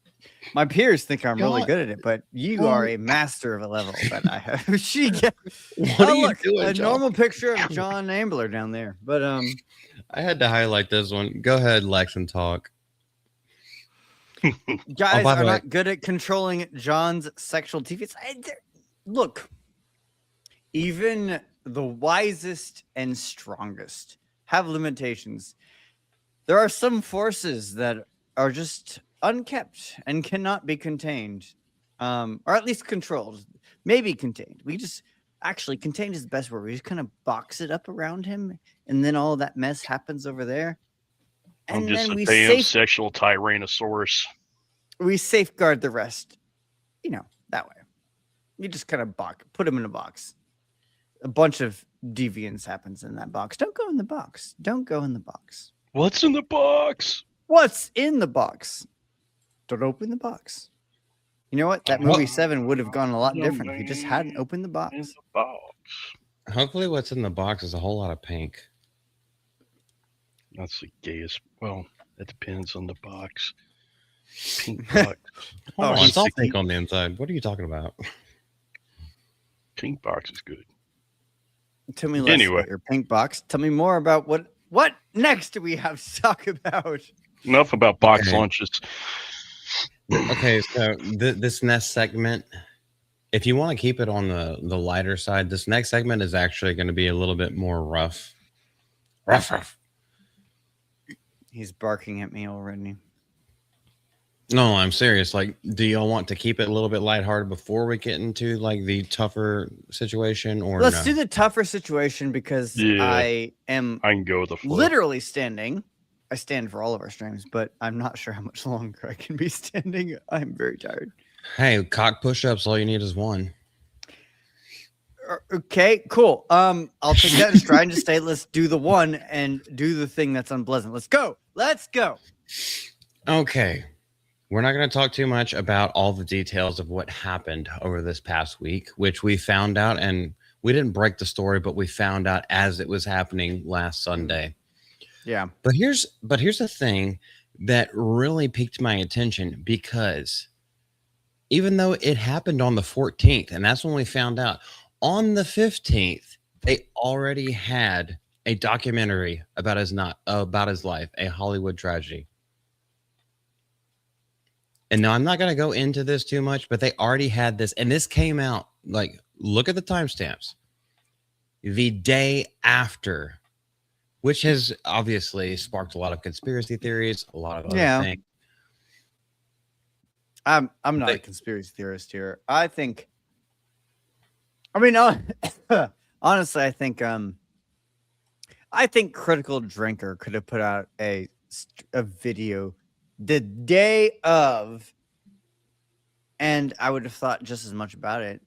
my peers think I'm really good at it, but you are a master of a level that I have. What are you doing, a John? normal picture of John Ambler down there. But I had to highlight this one. Go ahead, Lex, and talk. Guys are not good at controlling John's sexual deviance. Look, even the wisest and strongest have limitations. There are some forces that are just unkept and cannot be contained, or at least controlled. Maybe contained. We just actually contained is the best word. We just kind of box it up around him, and then all that mess happens over there. And I'm just a damn sexual tyrannosaurus. We safeguard the rest, that way. You just kind of put him in a box. A bunch of deviance happens in that box. Don't go in the box. Don't go in the box. What's in the box? What's in the box? Don't open the box. You know what? That movie 7 would have gone a lot different if you just hadn't opened the box. In the box. Hopefully what's in the box is a whole lot of pink. That's the gayest. Well, it depends on the box. Pink box. It's all pink on the inside. What are you talking about? Pink box is good. Tell me less about your pink box. Tell me more about what next do we have to talk about? Enough about box lunches. Okay, so this next segment, if you want to keep it on the lighter side, this next segment is actually going to be a little bit more rough. Rough. He's barking at me already. No, I'm serious. Like, do y'all want to keep it a little bit lighthearted before we get into like the tougher situation, or let's do the tougher situation because I can go with the flow. Literally standing. I stand for all of our streams, but I'm not sure how much longer I can be standing. I'm very tired. Hey, cock push-ups. All you need is one. Okay, cool. I'll take that in stride and just say, let's do the one and do the thing that's unpleasant. Let's go. Okay. We're not going to talk too much about all the details of what happened over this past week, which we found out, and we didn't break the story, but we found out as it was happening last Sunday. Yeah. But here's the thing that really piqued my attention, because even though it happened on the 14th, and that's when we found out, on the 15th, they already had a documentary about his life, a Hollywood tragedy. And now I'm not going to go into this too much, but they already had this. And this came out, like, look at the timestamps. The day after, which has obviously sparked a lot of conspiracy theories, a lot of other things. I'm not a conspiracy theorist here. Honestly, I think Critical Drinker could have put out a video the day of, and I would have thought just as much about it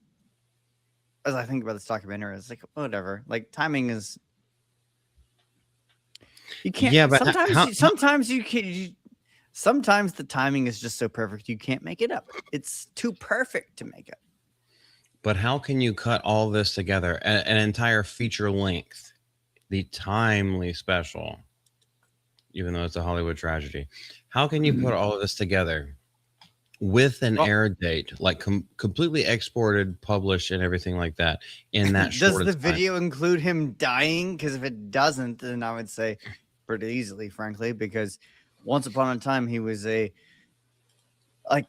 as I think about this documentary. It's like, whatever. Like, timing is, you can't. Yeah, but sometimes you can. Sometimes the timing is just so perfect you can't make it up. It's too perfect to make up. But how can you cut all this together? An entire feature length, the timely special, even though it's a Hollywood tragedy. How can you put all of this together with an air date, like completely exported, published, and everything like that in that short Does the video include him dying? Because if it doesn't, then I would say pretty easily, frankly, because once upon a time he was a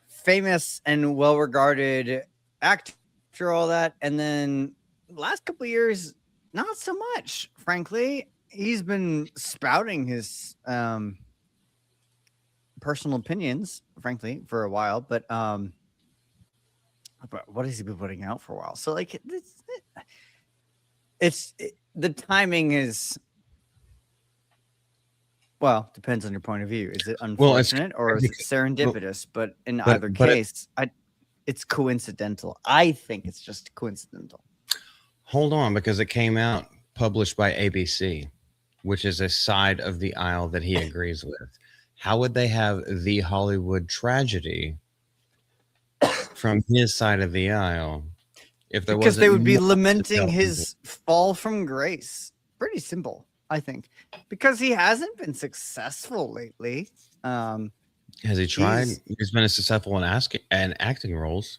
famous and well-regarded actor, all that, and then the last couple of years, not so much, frankly. He's been spouting his personal opinions, frankly, for a while, but what has he been putting out for a while? So like, the timing is, well, depends on your point of view. Is it unfortunate or is it serendipitous? But in either case, it's coincidental. I think it's just coincidental. Hold on, because it came out published by ABC, which is a side of the aisle that he agrees with. How would they have the Hollywood tragedy from his side of the aisle if there Because wasn't they would be more to lamenting tell people? his fall from grace. Pretty simple, I think, because he hasn't been successful lately. Has he tried? He's- He's been successful in acting roles.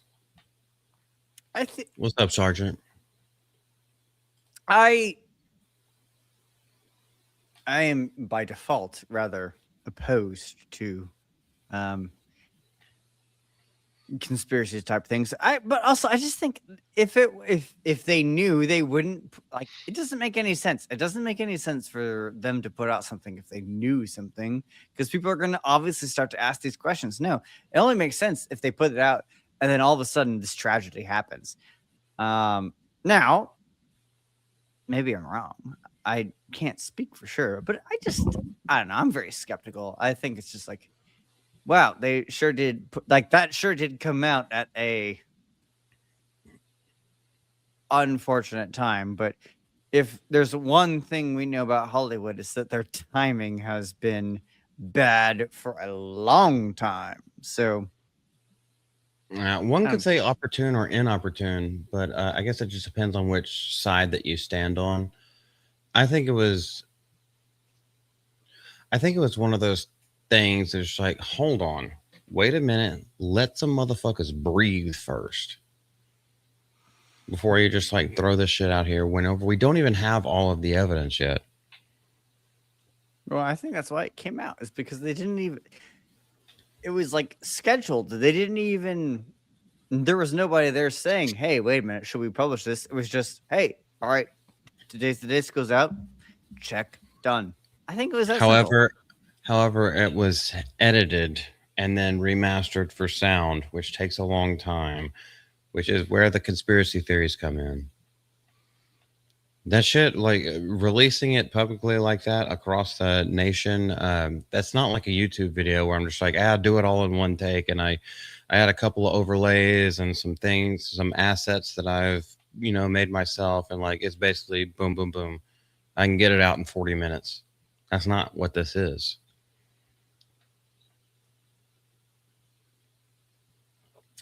I think What's up, Sergeant? I am by default rather opposed to conspiracy type things. But also I just think if they knew, they wouldn't, like, it doesn't make any sense. It doesn't make any sense for them to put out something if they knew something, because people are going to obviously start to ask these questions. No, it only makes sense if they put it out and then all of a sudden this tragedy happens. Now maybe I'm wrong. I can't speak for sure, but I don't know. I'm very skeptical. I think it's just like, wow, they sure did that sure did come out at a unfortunate time. But if there's one thing we know about Hollywood, is that their timing has been bad for a long time. So one could say opportune or inopportune, but I guess it just depends on which side that you stand on. I think it was one of those things that's like, hold on, wait a minute, let some motherfuckers breathe first before you just like throw this shit out here whenever we don't even have all of the evidence yet. Well, I think that's why it came out, is because they didn't even, it was like scheduled. They didn't even, there was nobody there saying, hey, wait a minute, should we publish this? It was just, hey, all right, today's the disc goes out, check, done. I think it was that However, it was edited and then remastered for sound, which takes a long time, which is where the conspiracy theories come in. That shit, like releasing it publicly like that across the nation, that's not like a YouTube video where I'm just like, do it all in one take. And I had a couple of overlays and some things, some assets that I've, made myself. And like, it's basically boom, boom, boom. I can get it out in 40 minutes. That's not what this is.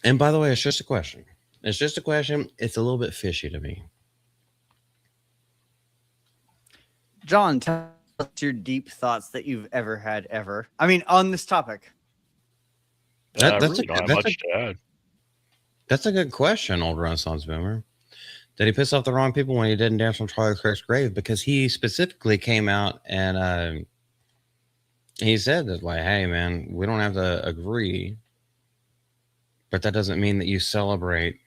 And by the way, it's just a question. It's just a question. It's a little bit fishy to me. John, tell us your deep thoughts that you've ever had ever. I mean, on this topic. That's a good question, old Renaissance boomer. Did he piss off the wrong people when he didn't dance on Charlie Kirk's grave? Because he specifically came out and he said that, like, hey, man, we don't have to agree, but that doesn't mean that you celebrate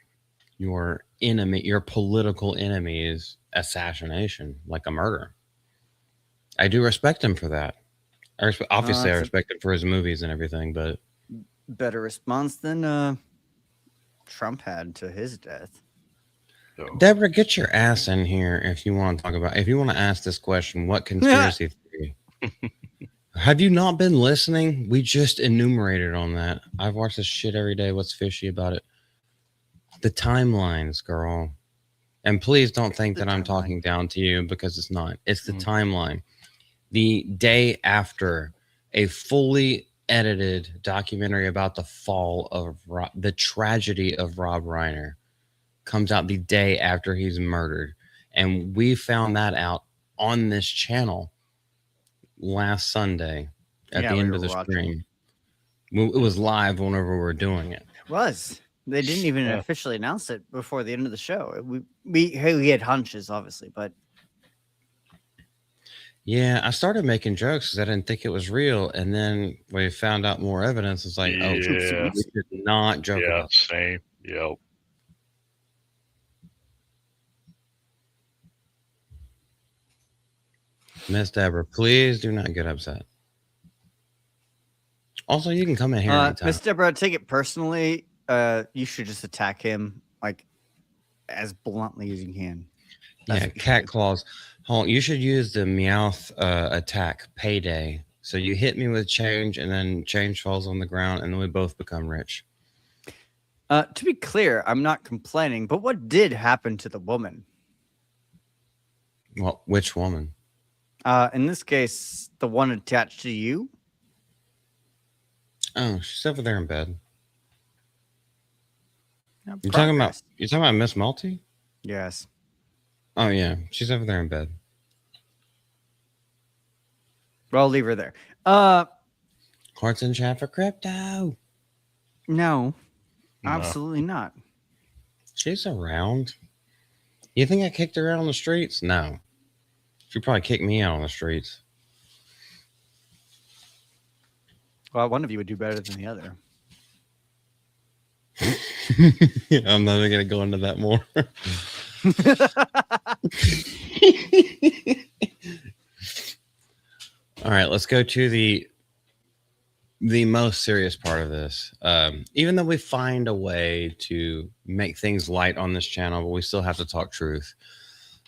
your enemy, your political enemy's assassination, like a murder. I do respect him for that. I respect him for his movies and everything, but better response than Trump had to his death. So. Deborah, get your ass in here if you want to ask this question. What conspiracy theory? Have you not been listening? We just enumerated on that. I've watched this shit every day. What's fishy about it? The timelines, girl. And please don't think that I'm talking down to you, because it's not. It's the timeline. The day after a fully edited documentary about the fall of the tragedy of Rob Reiner comes out the day after he's murdered. And we found that out on this channel last Sunday at the end of the stream. It was live whenever we were doing it. It was. They didn't even officially announce it before the end of the show. We had hunches, obviously, but yeah, I started making jokes because I didn't think it was real, and then we found out more evidence. It's like, we should not joke. Yeah, same. Yep. Miss Deborah, please do not get upset. Also, you can come in here anytime. Miss Deborah, take it personally. You should just attack him like as bluntly as you can. That's cat claws. You should use the Meowth attack, payday. So you hit me with change, and then change falls on the ground, and then we both become rich. To be clear, I'm not complaining, but what did happen to the woman? Well, which woman? In this case, the one attached to you. Oh, she's over there in bed. Yeah, You're progress. talking about Miss Malty? Yes. Oh yeah, she's over there in bed. Well, I'll leave her there. Hearts in chat for crypto. No, No. absolutely not. She's around. You think I kicked her out on the streets? No. She probably kicked me out on the streets. Well, one of you would do better than the other. I'm not even gonna go into that more. All right, let's go to the most serious part of this. Even though we find a way to make things light on this channel, but we still have to talk truth.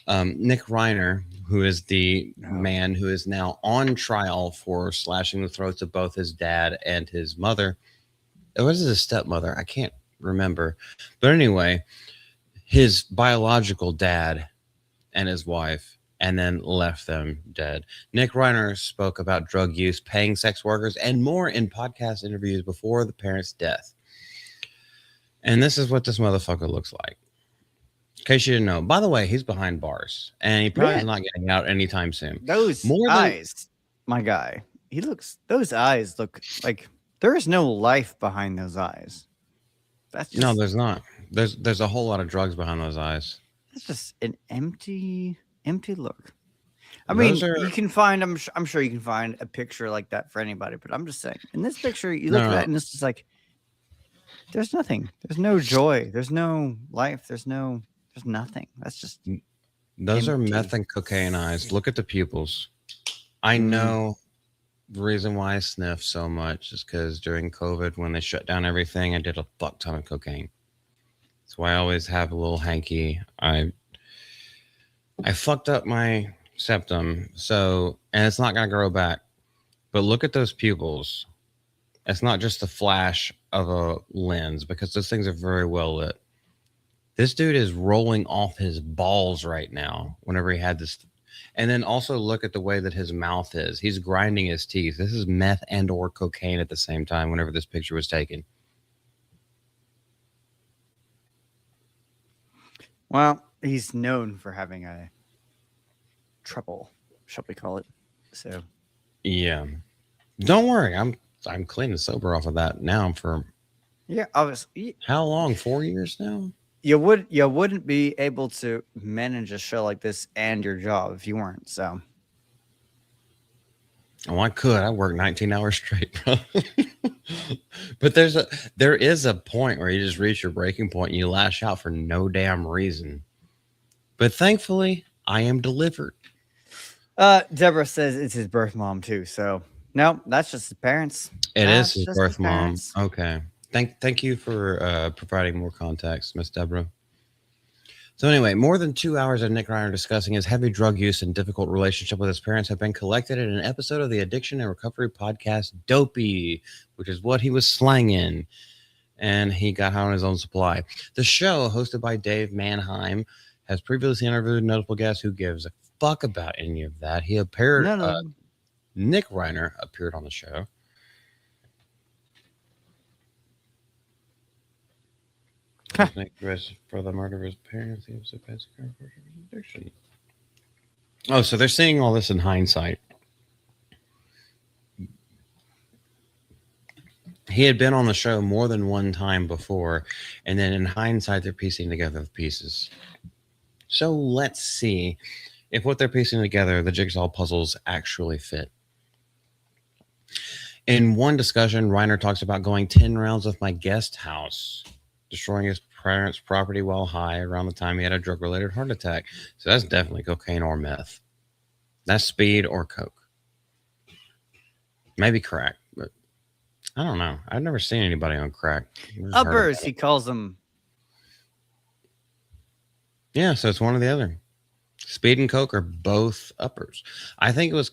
Nick Reiner, who is the man who is now on trial for slashing the throats of both his dad and his mother. It was his stepmother. I can't remember. But anyway, his biological dad and his wife, and then left them dead. Nick Reiner spoke about drug use, paying sex workers, and more in podcast interviews before the parents' death. And this is what this motherfucker looks like. In case you didn't know. By the way, he's behind bars, and he probably is not getting out anytime soon. Those eyes, my guy. Those eyes look like there is no life behind those eyes. That's just, no, there's not. There's a whole lot of drugs behind those eyes. That's just an empty look. I mean, you can find. I'm sure you can find a picture like that for anybody. But I'm just saying, in this picture, you look at that, and it's just like there's nothing. There's no joy. There's no life. There's nothing. That's just. Those empty. are meth and cocaine eyes. Look at the pupils. I know the reason why I sniff so much is because during COVID, when they shut down everything, I did a fuck ton of cocaine. That's why I always have a little hanky. I fucked up my septum, and it's not gonna grow back. But look at those pupils. It's not just a flash of a lens because those things are very well lit. This dude is rolling off his balls right now whenever he had this. And then also look at the way that his mouth is. He's grinding his teeth. This is meth and or cocaine at the same time whenever this picture was taken. Well, he's known for having a trouble, shall we call it? So, yeah. Don't worry, I'm clean and sober off of that now for obviously. How long? 4 years now? You wouldn't be able to manage a show like this and your job if you weren't. So, oh, I could. I work 19 hours straight, bro. But there is a point where you just reach your breaking point and you lash out for no damn reason. But thankfully, I am delivered. Deborah says it's his birth mom too. So no, that's just his parents. It is his birth mom. Okay. Thank you for providing more context, Miss Deborah. So anyway, more than 2 hours of Nick Reiner discussing his heavy drug use and difficult relationship with his parents have been collected in an episode of the addiction and recovery podcast Dopey, which is what he was slanging. And he got high on his own supply. The show, hosted by Dave Mannheim, has previously interviewed notable guests. Who gives a fuck about any of that? He appeared. Nick Reiner appeared on the show. For the murder of his parents, he was addiction. Oh, so they're seeing all this in hindsight. He had been on the show more than one time before, and then in hindsight, they're piecing together the pieces. So let's see if what they're piecing together, the jigsaw puzzles, actually fit. In one discussion, Reiner talks about going 10 rounds with my guest house, destroying his parents' property while high around the time he had a drug-related heart attack. So that's definitely cocaine or meth. That's speed or coke. Maybe crack, but I don't know. I've never seen anybody on crack. Uppers, he calls them. Yeah, so it's one or the other. Speed and coke are both uppers. I think it was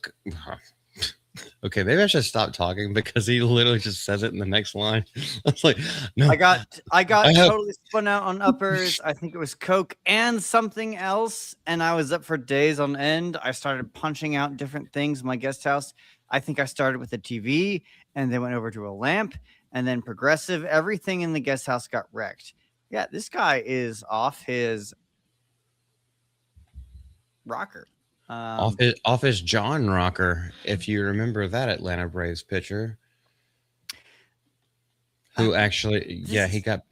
Okay, maybe I should stop talking because he literally just says it in the next line. I was like, no. I got I have- totally spun out on uppers. I think it was Coke and something else, and I was up for days on end. I started punching out different things in my guest house. I think I started with a TV and then went over to a lamp and then progressive. Everything in the guest house got wrecked. Yeah, this guy is off his rocker. off his John rocker, if you remember that Atlanta Braves pitcher who actually, he got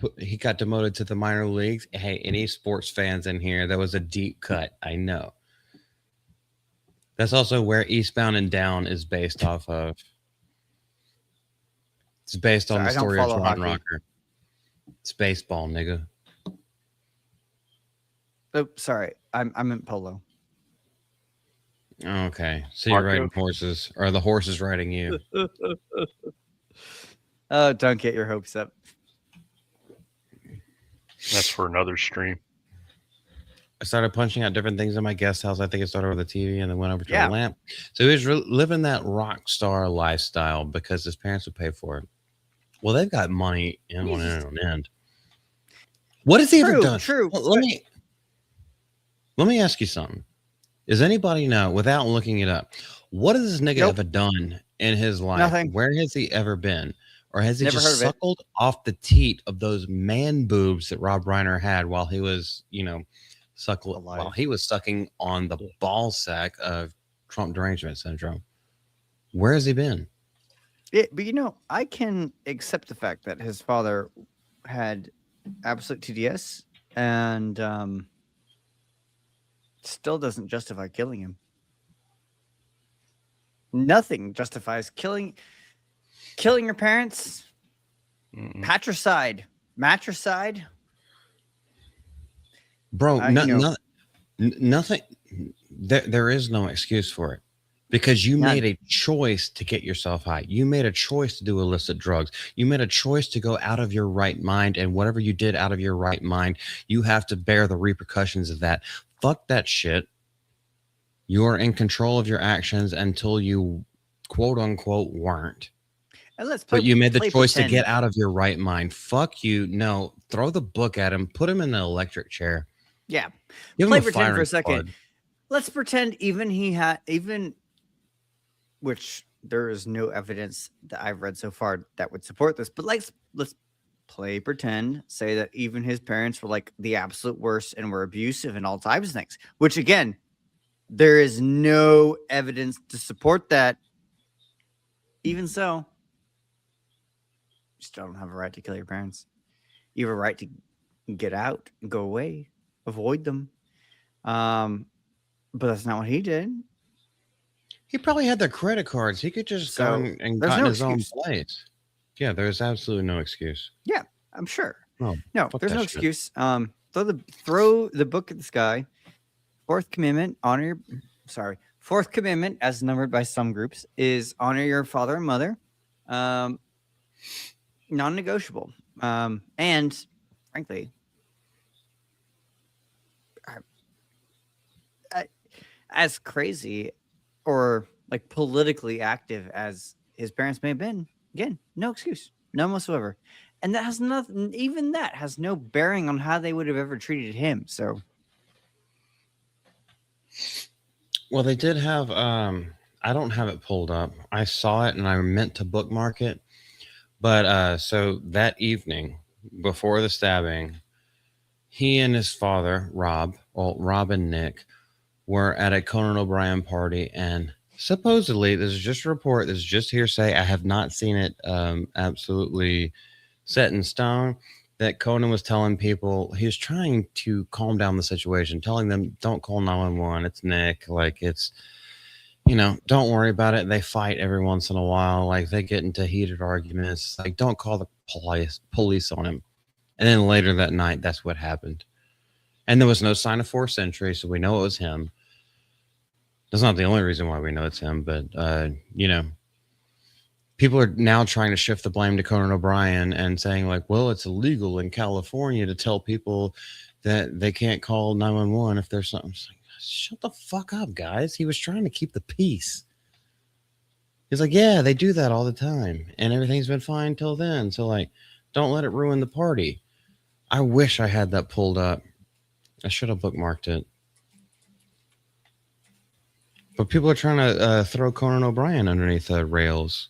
demoted to the minor leagues. Hey, any sports fans in here, that was a deep cut. I know. That's also where Eastbound and Down is based off of. It's based on the story of John Rocker. It's baseball, nigga. Oh, sorry. I meant polo. Okay. So you're riding horses, or the horse is riding you. Oh, don't get your hopes up. That's for another stream. I started punching out different things in my guest house. I think it started with the TV and then went over to the lamp. So he was living that rock star lifestyle because his parents would pay for it. Well, they've got money in on end. What has he ever done? True. Well, let me ask you something. Does anybody know, without looking it up, what has this nigga ever done in his life? Nothing. Where has he ever been? Or has he Never just suckled off the teat of those man boobs that Rob Reiner had while he was, while he was sucking on the ball sack of Trump derangement syndrome? Where has he been? But I can accept the fact that his father had absolute TDS and still doesn't justify killing him. Nothing justifies killing your parents. Patricide, matricide. Bro, nothing. There is no excuse for it. Because you made a choice to get yourself high. You made a choice to do illicit drugs. You made a choice to go out of your right mind. And whatever you did out of your right mind, you have to bear the repercussions of that. Fuck that shit. You are in control of your actions until you, quote unquote, weren't. But you made the choice to get out of your right mind. Fuck you. No, throw the book at him. Put him in the electric chair. Yeah. Play pretend for a second. Let's pretend which there is no evidence that I've read so far that would support this, but let's play pretend, say that even his parents were like the absolute worst and were abusive and all types of things, which again, there is no evidence to support that. Even so, you still don't have a right to kill your parents. You have a right to get out and go away, avoid them. But that's not what he did. He probably had their credit cards. He could just go and got in his own place. Yeah, there's absolutely no excuse. Yeah, I'm sure. Oh, no, there's no excuse. Throw the book at the sky. Fourth commandment, Fourth commandment, as numbered by some groups, is honor your father and mother. Non-negotiable. And frankly, as crazy or like politically active as his parents may have been, again, no excuse, none whatsoever. And that has nothing, even that has no bearing on how they would have ever treated him. So, well, they did have, I don't have it pulled up. I saw it and I meant to bookmark it. But so that evening before the stabbing, he and his father, Rob and Nick, were at a Conan O'Brien party, and supposedly, this is just a report, this is just hearsay, I have not seen it absolutely set in stone, that Conan was telling people, he was trying to calm down the situation, telling them, don't call 911, it's Nick, like it's, don't worry about it, they fight every once in a while, like they get into heated arguments, like don't call the police on him. And then later that night, that's what happened. And there was no sign of forced entry, so we know it was him. That's not the only reason why we know it's him, but, people are now trying to shift the blame to Conan O'Brien and saying, like, well, it's illegal in California to tell people that they can't call 911 if there's something. Like, shut the fuck up, guys. He was trying to keep the peace. He's like, yeah, they do that all the time, and everything's been fine till then. So like, don't let it ruin the party. I wish I had that pulled up. I should have bookmarked it. But people are trying to throw Conan O'Brien underneath the rails.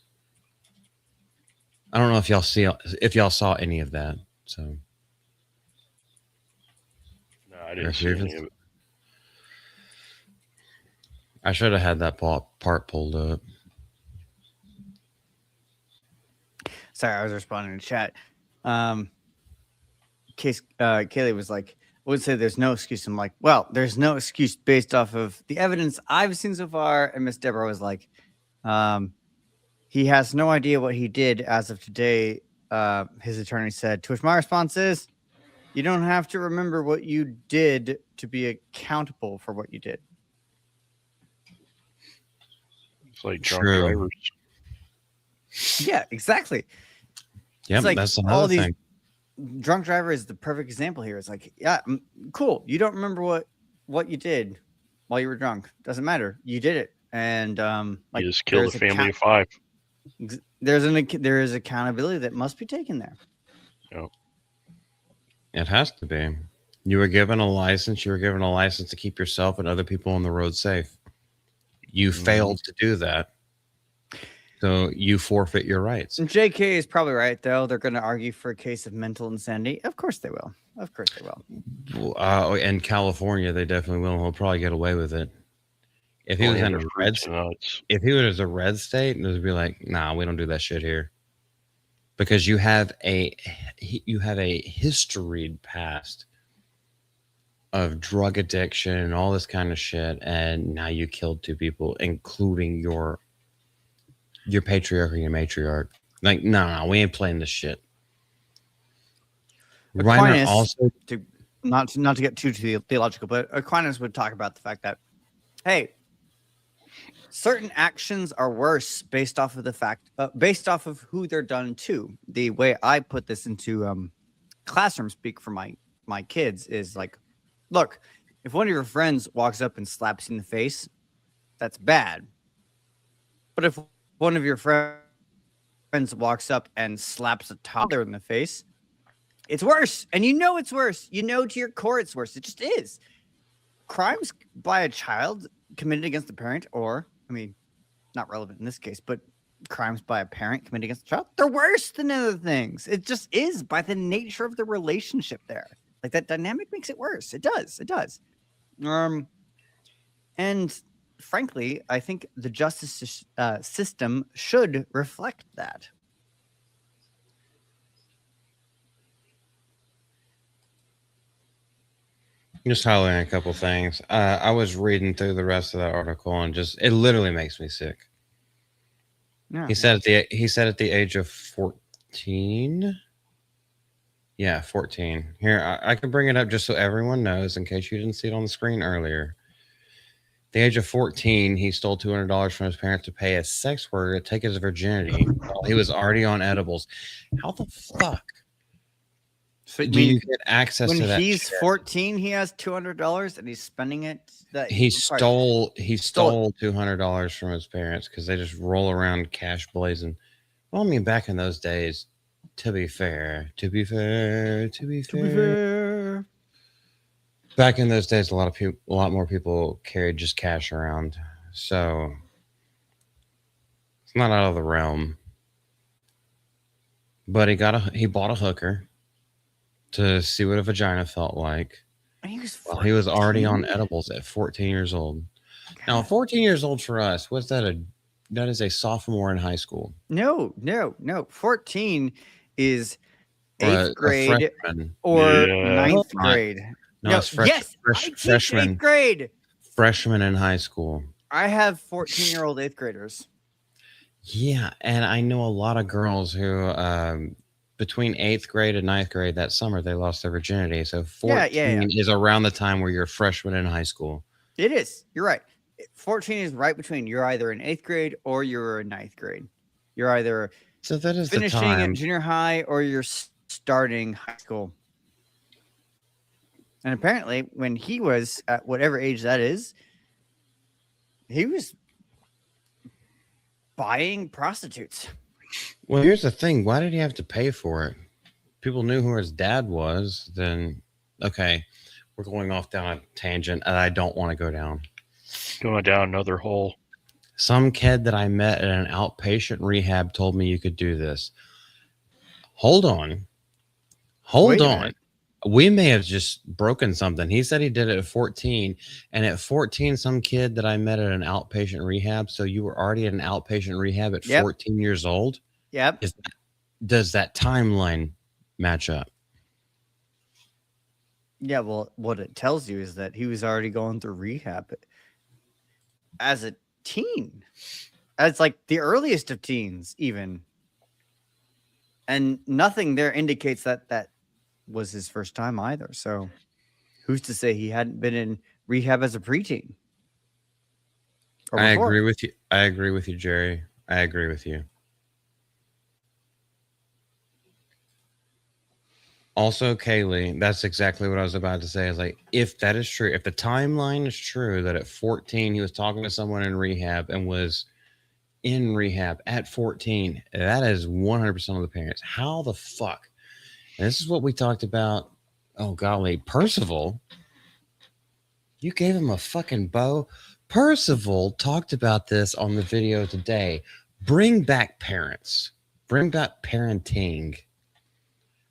I don't know if y'all saw any of that. So No, I didn't see any of it. I should have had that part pulled up. Sorry, I was responding to chat. Kaylee was like, I would say there's no excuse. I'm like, well, there's no excuse based off of the evidence I've seen so far. And Miss Deborah was like, he has no idea what he did as of today. His attorney said, to which my response is, you don't have to remember what you did to be accountable for what you did. It's like drunk drivers. Yeah, exactly. Yeah, like that's another thing. Drunk driver is the perfect example here. It's like, yeah, cool. You don't remember what you did while you were drunk. Doesn't matter. You did it, and like you just killed a family of 5. There is accountability that must be taken there. Yep. It has to be. You were given a license. You were given a license to keep yourself and other people on the road safe. You failed to do that. So you forfeit your rights. And JK is probably right, though. They're going to argue for a case of mental insanity. Of course they will. Of course they will. In California, they definitely will. He'll probably get away with it. If he was in a red state, if he was a red state, it would be like, nah, we don't do that shit here. Because you have a historied past of drug addiction and all this kind of shit, and now you killed 2 people, including your patriarch and your matriarch. Like, no, we ain't playing this shit. Aquinas, also not to get too theological, but Aquinas would talk about the fact that, hey, certain actions are worse based off of who they're done to. The way I put this into classroom speak for my kids is like, look, if one of your friends walks up and slaps you in the face, that's bad. But if one of your friends walks up and slaps a toddler in the face, it's worse. And you know it's worse. You know to your core it's worse. It just is. Crimes by a child committed against a parent, or, I mean, not relevant in this case, but crimes by a parent committed against a child, they're worse than other things. It just is by the nature of the relationship there. Like, that dynamic makes it worse. It does. It does. And frankly, I think the justice system should reflect that. Just highlighting a couple things. I was reading through the rest of that article, and it literally makes me sick. Yeah. He said at the age of 14. Yeah, 14. Here, I can bring it up just so everyone knows, in case you didn't see it on the screen earlier. At the age of 14, he stole $200 from his parents to pay a sex worker to take his virginity while he was already on edibles. How the fuck? So do you get access to that? When he's 14, he has $200 and he's spending it. He stole $200 from his parents because they just roll around cash blazing. Well, I mean, back in those days, to be fair, back in those days, a lot more people carried just cash around, so it's not out of the realm. But he bought a hooker to see what a vagina felt like. He was already on edibles at 14 years old. God. Now, 14 years old for us, what's that? That is a sophomore in high school. No. 14 is 8th grade or 9th grade. No, it's freshman. 8th grade. Freshman in high school. I have 14-year-old 8th graders. Yeah, and I know a lot of girls who, between 8th grade and 9th grade that summer, they lost their virginity. So 14 is around the time where you're a freshman in high school. It is. You're right. 14 is right between, you're either in 8th grade or you're in 9th grade. You're either finishing at junior high or you're starting high school. And apparently, when he was at whatever age that is, he was buying prostitutes. Well, here's the thing. Why did he have to pay for it? People knew who his dad was. Then, okay, we're going off down a tangent and I don't want to go down. Going down another hole. Some kid that I met at an outpatient rehab told me you could do this. Hold on. Hold on. We may have just broken something. He said he did it at 14. And at 14, some kid that I met at an outpatient rehab. So you were already at an outpatient rehab at 14 years old? Yep. Does that timeline match up? Yeah, well, what it tells you is that he was already going through rehab as a teen, as like the earliest of teens, even. And nothing there indicates that that was his first time either. So who's to say he hadn't been in rehab as a preteen? I agree with you. I agree with you, Jerry. I agree with you. Also, Kaylee, that's exactly what I was about to say. Is like, if that is true, if the timeline is true that at 14 he was talking to someone in rehab and was in rehab at 14, that is 100% of the parents. How the fuck? And this is what we talked about. Oh, golly. Percival, you gave him a fucking bow. Percival talked about this on the video today. Bring back parents. Bring back parenting.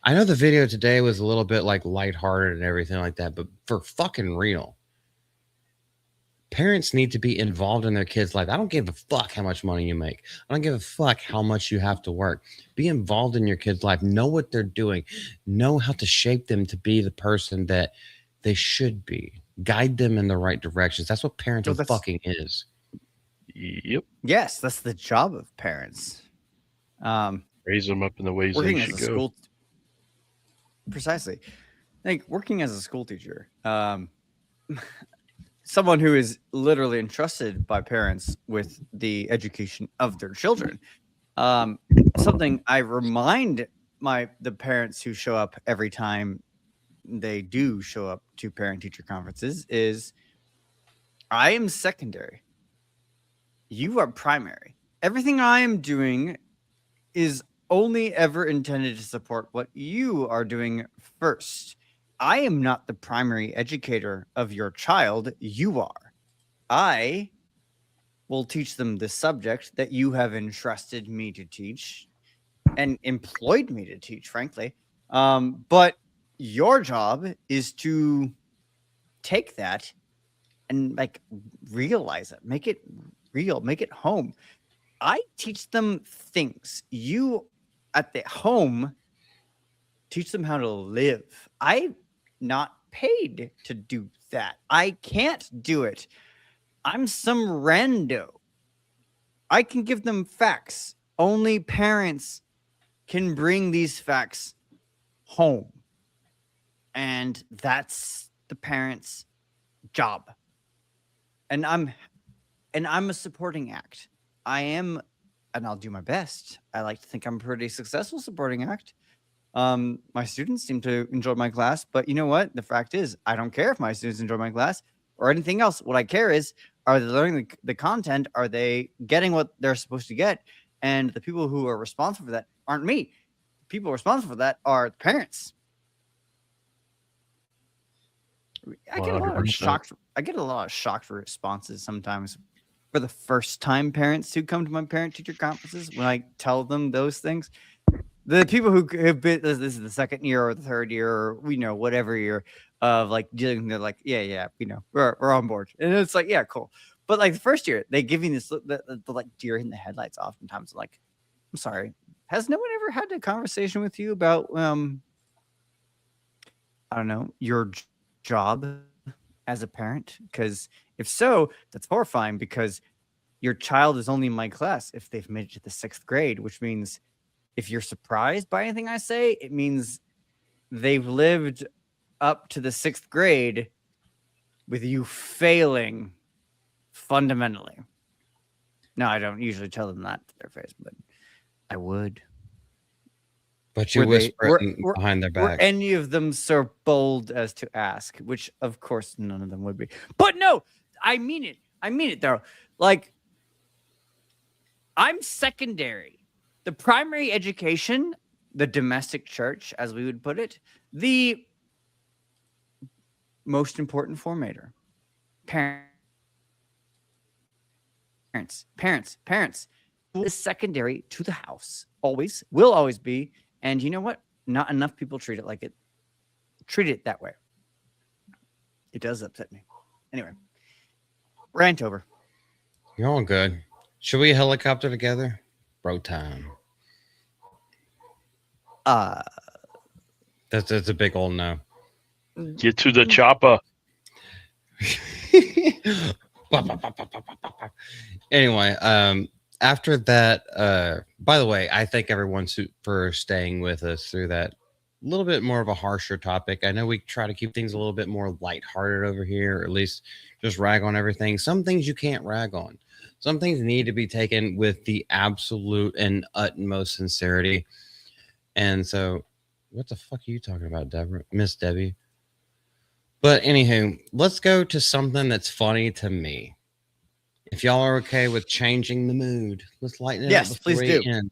I know the video today was a little bit like lighthearted and everything like that, but for fucking real, parents need to be involved in their kids' life. I don't give a fuck how much money you make. I don't give a fuck how much you have to work. Be involved in your kids' life. Know what they're doing. Know how to shape them to be the person that they should be. Guide them in the right directions. That's what parenting fucking is. Yep. Yes, that's the job of parents. Raise them up in the ways they should go. Precisely. Like working as a school teacher, someone who is literally entrusted by parents with the education of their children. Something I remind the parents who show up every time they do show up to parent-teacher conferences is, I am secondary. You are primary. Everything I am doing is only ever intended to support what you are doing first. I am not the primary educator of your child. You are. I will teach them the subject that you have entrusted me to teach and employed me to teach, frankly. But your job is to take that and like realize it, make it real, make it home. I teach them things. You at the home teach them how to live. I'm not paid to do that. I can't do it. I'm some rando. I can give them facts. Only parents can bring these facts home. And that's the parents' job. And I'm a supporting act. I am, and I'll do my best. I like to think I'm a pretty successful supporting act. My students seem to enjoy my class, but you know what? The fact is, I don't care if my students enjoy my class or anything else. What I care is, are they learning the content? Are they getting what they're supposed to get? And the people who are responsible for that aren't me. People responsible for that are the parents. I get a lot of shocked. I get a lot of shocked responses sometimes for the first time parents who come to my parent-teacher conferences when I tell them those things. The people who have been, this is the second year or the third year or whatever year of like dealing, they're like, yeah, we're on board, and it's like, yeah, cool. But like the first year, they give you this the like deer in the headlights. Oftentimes, like, I'm sorry, has no one ever had a conversation with you about I don't know, your job as a parent? Because if so, that's horrifying, because your child is only in my class if they've made it to the 6th grade, which means if you're surprised by anything I say, it means they've lived up to the 6th grade with you failing fundamentally. Now, I don't usually tell them that to their face, but I would. But you whisper behind their back. Were any of them so bold as to ask? Which, of course, none of them would be. But no, I mean it. I mean it, though. Like, I'm secondary. The primary education, the domestic church, as we would put it, the most important formator. Parents. Is secondary to the house. Always, will always be. And you know what? Not enough people treat it that way. It does upset me. Anyway, rant over. You're all good. Should we helicopter together? Bro time. That's a big old no. Get to the chopper. Anyway, after that, by the way, I thank everyone for staying with us through that little bit more of a harsher topic. I know we try to keep things a little bit more lighthearted over here, or at least just rag on everything. Some things you can't rag on. Some things need to be taken with the absolute and utmost sincerity. And so, what the fuck are you talking about, Deborah? Miss Debbie? But anywho, let's go to something that's funny to me. If y'all are okay with changing the mood, let's lighten it up before please we do. end.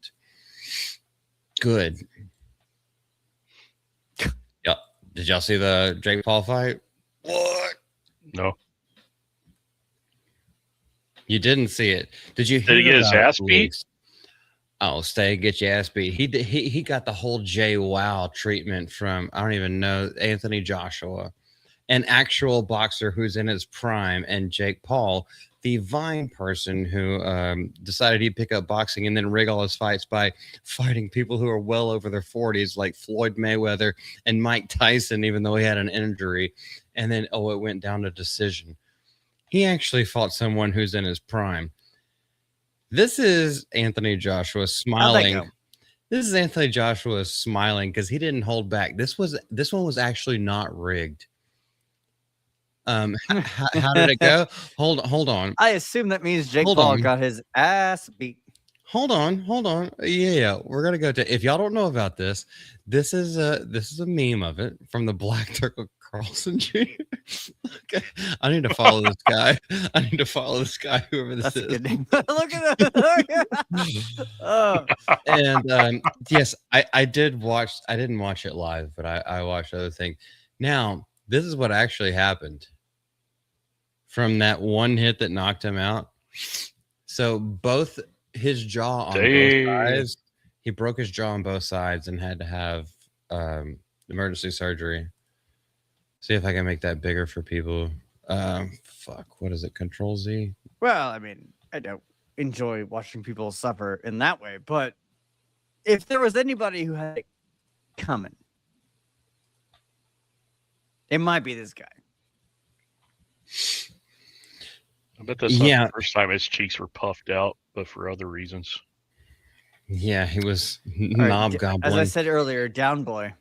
Good. Yep. Did y'all see the Jake Paul fight? What? No. You didn't see it. Did you Did hear he get his about it, ass beat? Luis? Oh, stay, get your ass beat. He got the whole Jay Wow treatment from, I don't even know, Anthony Joshua, an actual boxer who's in his prime, and Jake Paul, the Vine person who decided he'd pick up boxing and then rig all his fights by fighting people who are well over their 40s, like Floyd Mayweather and Mike Tyson, even though he had an injury. And then, it went down to decision. He actually fought someone who's in his prime. This is Anthony Joshua smiling. This is Anthony Joshua smiling because he didn't hold back. This one was actually not rigged. How did it go? Hold on. I assume that means Jake Paul got his ass beat. Hold on. Yeah, we're gonna go to. If y'all don't know about this, this is a meme of it from the Black Turtle Carlson Jr. Okay, I need to follow this guy. Whoever this is. Good name. Look at that. Oh. And yes, I did watch. I didn't watch it live, but I watched other things. Now, this is what actually happened from that one hit that knocked him out. So both his jaw on both sides, he broke his jaw on both sides and had to have emergency surgery. See if I can make that bigger for people. What is it? Control Z? Well, I mean, I don't enjoy watching people suffer in that way, but if there was anybody who had it coming, it might be this guy. I bet that's not the first time his cheeks were puffed out, but for other reasons. Yeah, he was knob goblin. As I said earlier, down boy.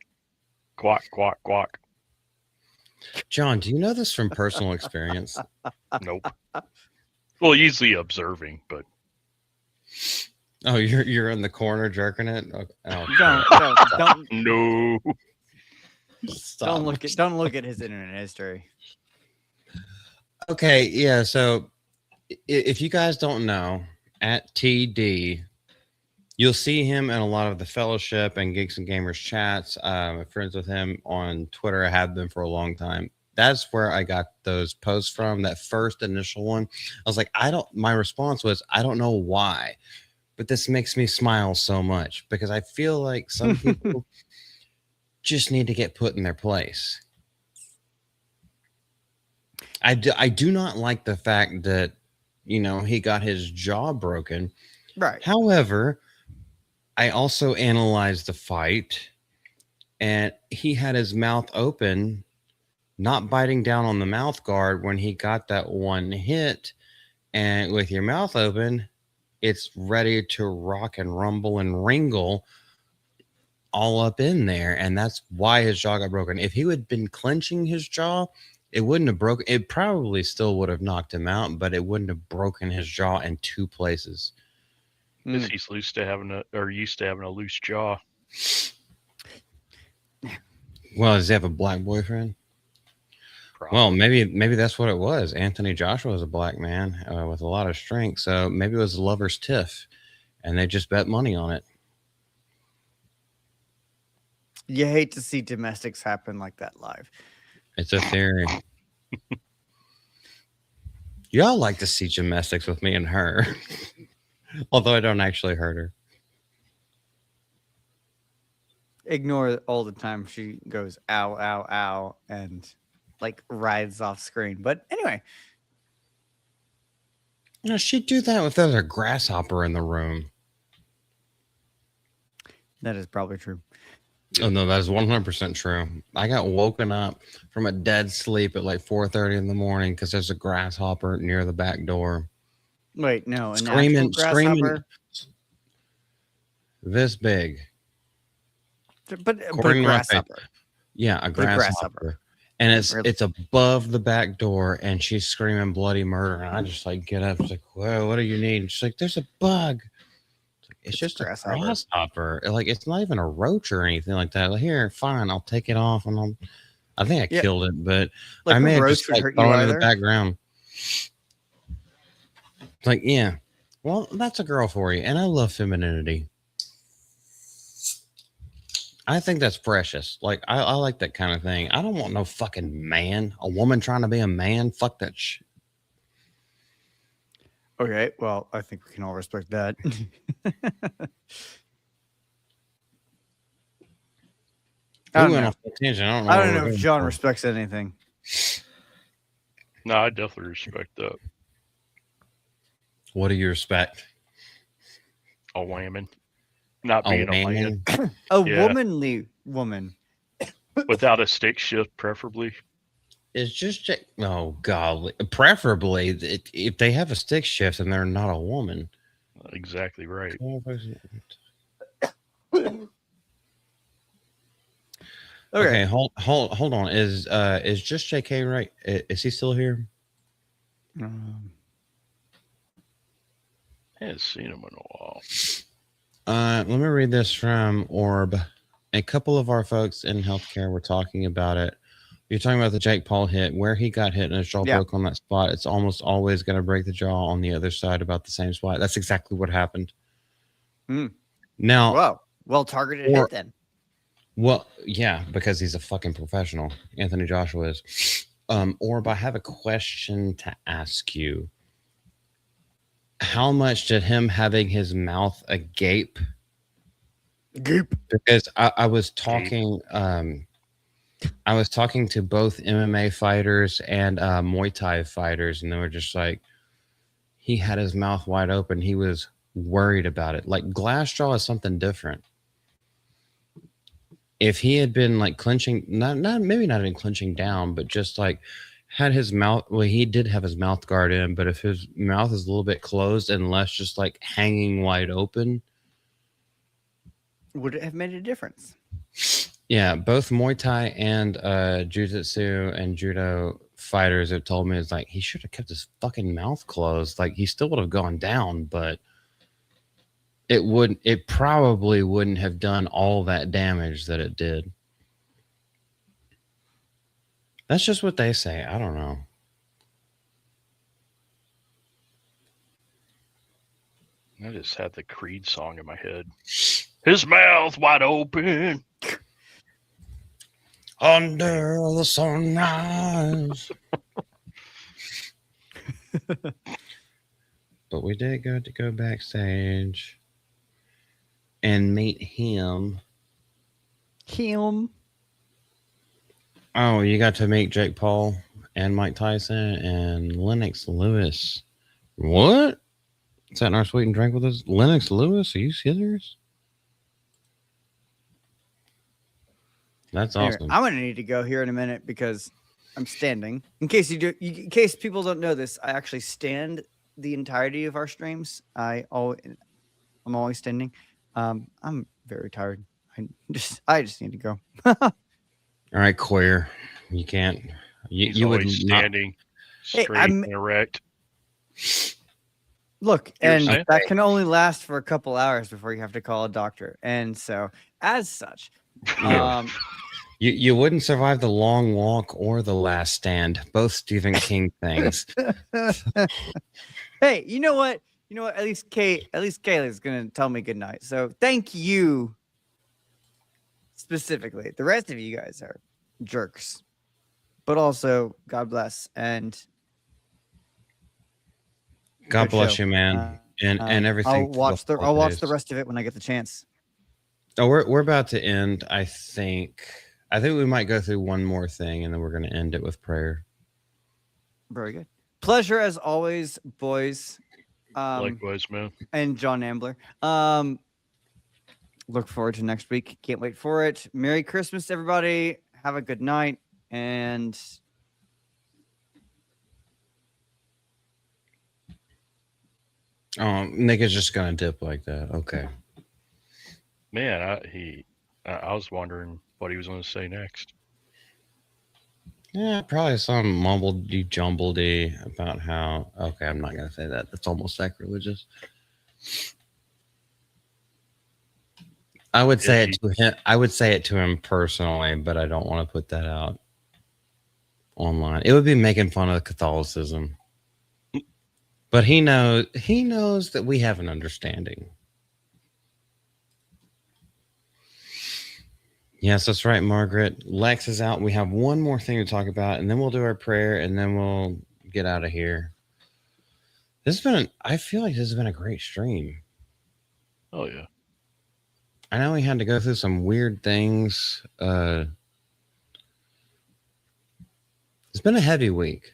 Quack, quack, quack. John, do you know this from personal experience? Nope. Well, usually observing, but. Oh, you're in the corner jerking it? Oh, don't. No. Stop. Don't look at his internet history. Okay, yeah. So if you guys don't know, at TD, you'll see him in a lot of the fellowship and Geeks and Gamers chats. I'm friends with him on Twitter. I have been for a long time. That's where I got those posts from. That first initial one, I was like, my response was, I don't know why, but this makes me smile so much because I feel like some people just need to get put in their place. I do not like the fact that, he got his jaw broken. Right. However, I also analyzed the fight, and he had his mouth open, not biting down on the mouth guard when he got that one hit. And with your mouth open, it's ready to rock and rumble and wringle all up in there. And that's why his jaw got broken. If he had been clenching his jaw, it wouldn't have broken. It probably still would have knocked him out, but it wouldn't have broken his jaw in two places. Because he's used to having a loose jaw. Well, does he have a black boyfriend? Probably. Well, maybe that's what it was. Anthony Joshua was a black man with a lot of strength, so maybe it was a lover's tiff. and they just bet money on it. You hate to see domestics happen like that live. It's a theory. Y'all like to see gymnastics with me and her. Although I don't actually hurt her. Ignore all the time she goes ow, ow, ow, and like rides off screen. But anyway. She'd do that if there's a grasshopper in the room. That is probably true. Oh, no, that is 100% true. I got woken up from a dead sleep at like 4:30 in the morning because there's a grasshopper near the back door. Wait, no, Screaming this big. But a grasshopper. Yeah, a grasshopper. And it's above the back door, and she's screaming bloody murder. And I just like get up. It's like, whoa, what do you need? She's like, there's a bug. It's just a grasshopper. Like, it's not even a roach or anything like that. Like, here, fine, I'll take it off, and I think I killed it, but like I may have just hurt thrown you it in either? the background. Like, yeah, well, that's a girl for you, and I love femininity. I think that's precious. Like, I like that kind of thing. I don't want no fucking man, a woman trying to be a man. Fuck that shit. Okay, well, I think we can all respect that. I don't know if John respects anything. No, I definitely respect that. What do you respect? A woman. Not being a man. A womanly woman. Without a stick shift, preferably. It's just, oh, golly. Preferably, if they have a stick shift and they're not a woman. Exactly right. Okay, hold on. Is just JK right? Is he still here? I haven't seen him in a while. Let me read this from Orb. A couple of our folks in healthcare were talking about it. You're talking about the Jake Paul hit, where he got hit and his jaw broke on that spot. It's almost always going to break the jaw on the other side about the same spot. That's exactly what happened. Now, wow, well targeted hit then. Well, yeah, because he's a fucking professional. Anthony Joshua is. Orb, I have a question to ask you. How much did him having his mouth agape? Gape. Because I was talking. I was talking to both MMA fighters and Muay Thai fighters, and they were just like, he had his mouth wide open. He was worried about it. Like, glass jaw is something different. If he had been like clenching, maybe not even clenching down, but just like had his mouth, well, he did have his mouth guard in, but if his mouth is a little bit closed and less just like hanging wide open, would it have made a difference? Yeah, both Muay Thai and Jiu-Jitsu and Judo fighters have told me, it's like, he should have kept his fucking mouth closed. Like, he still would have gone down, but it probably wouldn't have done all that damage that it did. That's just what they say. I don't know. I just had the Creed song in my head. His mouth wide open. Under the sunrise. But we did go backstage and meet him. Oh, you got to meet Jake Paul and Mike Tyson and Lennox Lewis. What? Sat in our sweet and drank with us? Lennox Lewis? Are you serious? That's awesome. I'm gonna need to go here in a minute because I'm standing. In case in case people don't know this, I actually stand the entirety of our streams. I'm always standing. I'm very tired. I just need to go. All right, Queer. You can't. You would standing straight and erect. Look, and that can only last for a couple hours before you have to call a doctor. And so, as such, you wouldn't survive the long walk or the last stand. Both Stephen King things. Hey, you know what? You know what? At least Kaylee's gonna tell me good night. So thank you specifically. The rest of you guys are jerks. But also, God bless and God good bless show. you, man, and everything. I'll watch the rest of it when I get the chance. Oh, we're about to end. I think we might go through one more thing, and then we're going to end it with prayer. Very good. Pleasure as always, boys. Likewise, man. And John Ambler. Look forward to next week. Can't wait for it. Merry Christmas, everybody. Have a good night. And Nick is just going to dip like that. Okay. Man, I was wondering what he was going to say next. Yeah, probably some mumbledy jumbledy about how. Okay, I'm not going to say that. That's almost sacrilegious. I would say it to him. I would say it to him personally, but I don't want to put that out online. It would be making fun of Catholicism. But he knows that we have an understanding. Yes, that's right, Margaret. Lex is out. We have one more thing to talk about, and then we'll do our prayer, and then we'll get out of here. I feel like this has been a great stream. Oh, yeah. I know we had to go through some weird things. It's been a heavy week.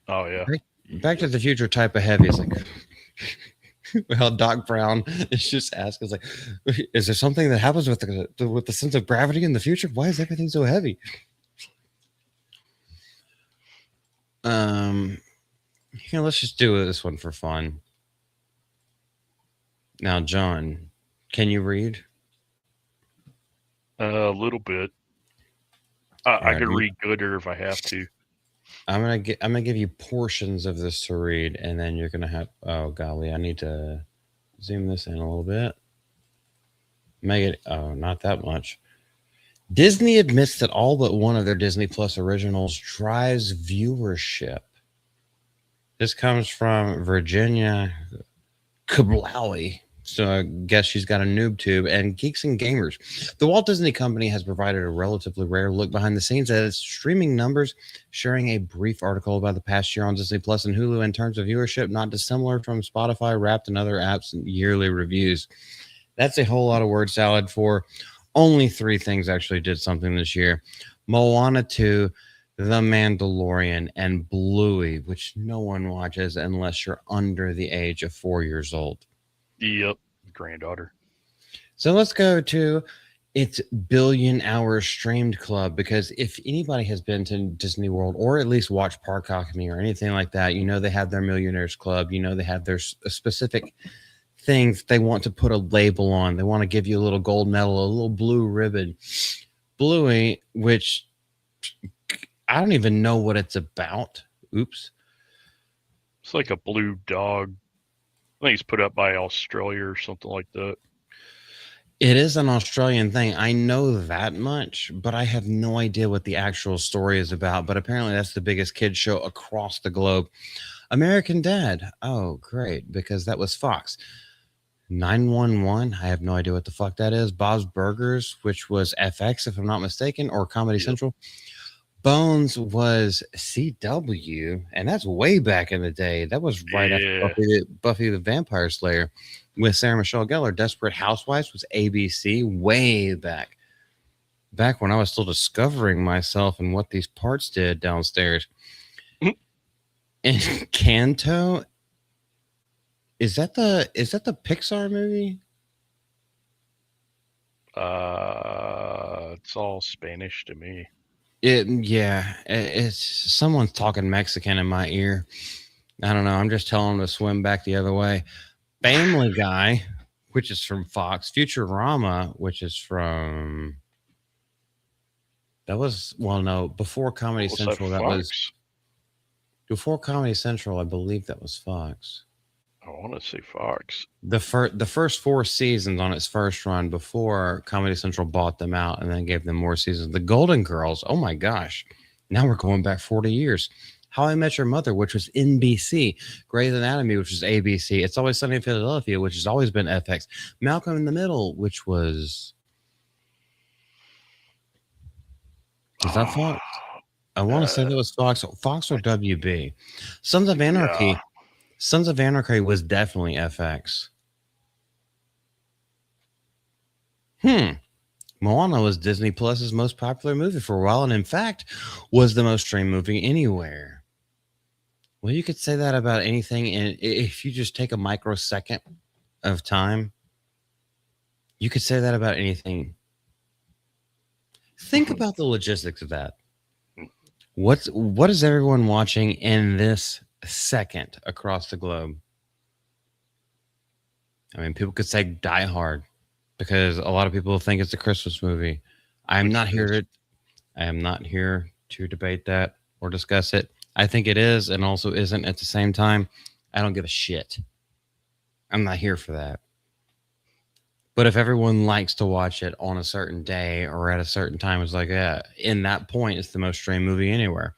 Oh, yeah. Back to the Future type of heavy. It's like... Well, Doc Brown is just asking, like, is there something that happens with the sense of gravity in the future? Why is everything so heavy? Let's just do this one for fun. Now, John, can you read? A little bit. I could read gooder if I have to. I'm gonna give you portions of this to read, and then you're gonna have. Oh golly, I need to zoom this in a little bit. Make it. Oh, not that much. Disney admits that all but one of their Disney Plus originals drives viewership. This comes from Virginia Kablowy. So I guess she's got a noob tube and Geeks and Gamers. The Walt Disney Company has provided a relatively rare look behind the scenes at its streaming numbers, sharing a brief article about the past year on Disney Plus and Hulu in terms of viewership, not dissimilar from Spotify, Wrapped, and other apps and yearly reviews. That's a whole lot of word salad for only 3 things actually did something this year. Moana 2, The Mandalorian, and Bluey, which no one watches unless you're under the age of 4 years old. Yep, granddaughter. So let's go to its billion hour streamed club, because if anybody has been to Disney World or at least watched Park Alchemy or anything like that, you know they have their Millionaires Club. You know they have their specific things they want to put a label on. They want to give you a little gold medal, a little blue ribbon. Bluey, which I don't even know what it's about. Oops. It's like a blue dog. I think it's put up by Australia or something like that. It is an Australian thing. I know that much, but I have no idea what the actual story is about. But apparently that's the biggest kids show across the globe. American Dad. Oh, great, because that was Fox. 911. I have no idea what the fuck that is. Bob's Burgers, which was FX, if I'm not mistaken, or Comedy Central. Bones was CW, and that's way back in the day. That was right after Buffy the Vampire Slayer with Sarah Michelle Gellar. Desperate Housewives was ABC, way back when I was still discovering myself and what these parts did downstairs. And Canto, is that the Pixar movie? It's all Spanish to me. It's someone's talking Mexican in my ear. I don't know. I'm just telling them to swim back the other way. Family Guy, which is from Fox. Futurama, which is from... before Comedy Central, that was... Before Comedy Central, I believe that was Fox. I want to say Fox. The first 4 seasons on its first run before Comedy Central bought them out and then gave them more seasons. The Golden Girls, oh my gosh. Now we're going back 40 years. How I Met Your Mother, which was NBC, Grey's Anatomy, which was ABC, It's Always Sunny in Philadelphia, which has always been FX, Malcolm in the Middle, which was that Fox? I want to say that was Fox or WB. Sons of Anarchy. Yeah. Sons of Anarchy was definitely FX. Moana was Disney Plus's most popular movie for a while, and in fact, was the most streamed movie anywhere. Well, you could say that about anything, and if you just take a microsecond of time, you could say that about anything. Think about the logistics of that. What is everyone watching in this second across the globe? I mean, people could say Die Hard because a lot of people think it's a Christmas movie. I am not here to debate that or discuss it. I think it is and also isn't at the same time. I don't give a shit. I'm not here for that. But if everyone likes to watch it on a certain day or at a certain time, it's like, yeah, in that point, it's the most streamed movie anywhere.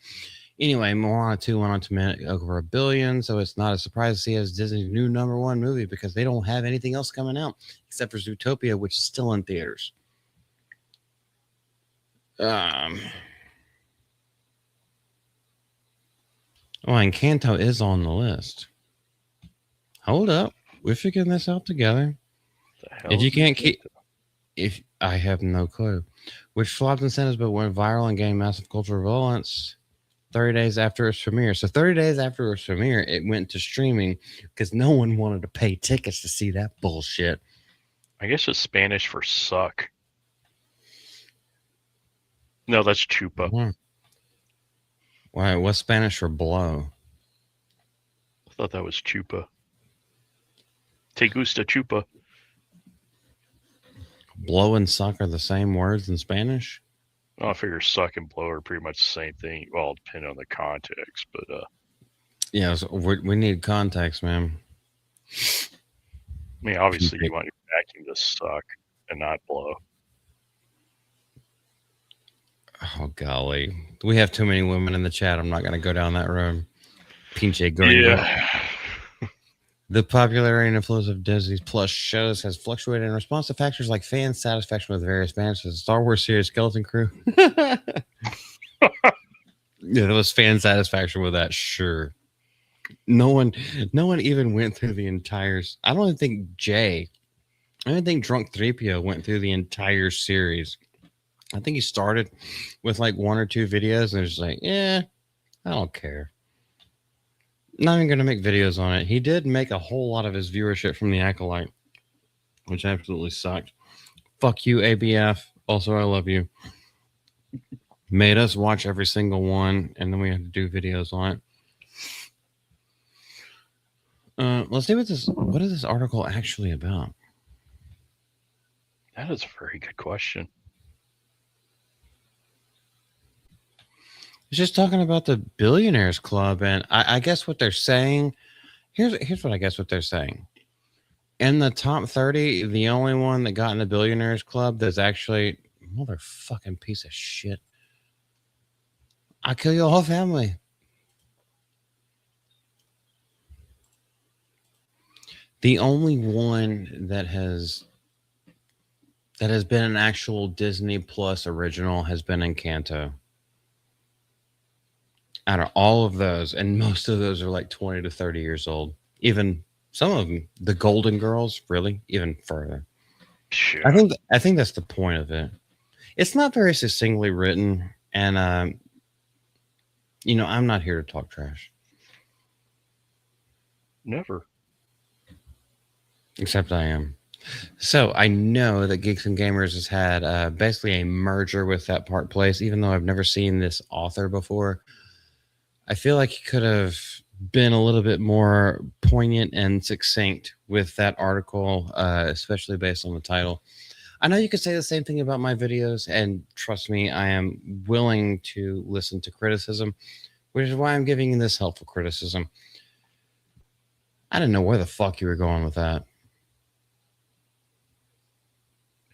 Anyway, Moana 2 went on to make over $1 billion, so it's not a surprise to see it as Disney's new #1 movie because they don't have anything else coming out except for Zootopia, which is still in theaters. Oh, Encanto is on the list. Hold up. We're figuring this out together. If you can't keep... If I have no clue. Which flopped in cinemas but went viral and gained massive cultural relevance 30 days after its premiere. So 30 days after its premiere, it went to streaming because no one wanted to pay tickets to see that bullshit. I guess it's Spanish for suck. No, that's chupa. Why? What's Spanish for blow? I thought that was chupa. Te gusta chupa. Blow and suck are the same words in Spanish? Oh, I figure suck and blow are pretty much the same thing. Well, depending on the context, but yeah, so we need context, man. I mean, obviously, you want your vacuum to suck and not blow. Oh golly, we have too many women in the chat. I'm not going to go down that road. Pinche gringo. Yeah. The popularity and influence of Disney Plus shows has fluctuated in response to factors like fan satisfaction with various bands, the Star Wars series Skeleton Crew. Yeah, there was fan satisfaction with that, sure. No one even went through the entire... I don't even think Drunk 3PO went through the entire series. I think he started with like 1 or 2 videos and was like, yeah, I don't care. Not even going to make videos on it. He did make a whole lot of his viewership from the Acolyte, which absolutely sucked. Fuck you, ABF. Also, I love you. Made us watch every single one, and then we had to do videos on it. Let's see what is this article actually about? That is a very good question. It's just talking about the Billionaires Club, and I guess what they're saying... Here's what I guess what they're saying. In the top 30, the only one that got in the Billionaires Club that's actually... Motherfucking piece of shit. I'll kill your whole family. The only one that has been an actual Disney Plus original has been Encanto. Out of all of those, and most of those are like 20 to 30 years old. Even some of them, the Golden Girls, really, even further. Sure. I think that's the point of it. It's not very succinctly written, and I'm not here to talk trash. Never. Except I am. So I know that Geeks and Gamers has had basically a merger with That Part Place, even though I've never seen this author before. I feel like he could have been a little bit more poignant and succinct with that article, especially based on the title. I know you could say the same thing about my videos, and trust me, I am willing to listen to criticism, which is why I'm giving you this helpful criticism. I didn't know where the fuck you were going with that.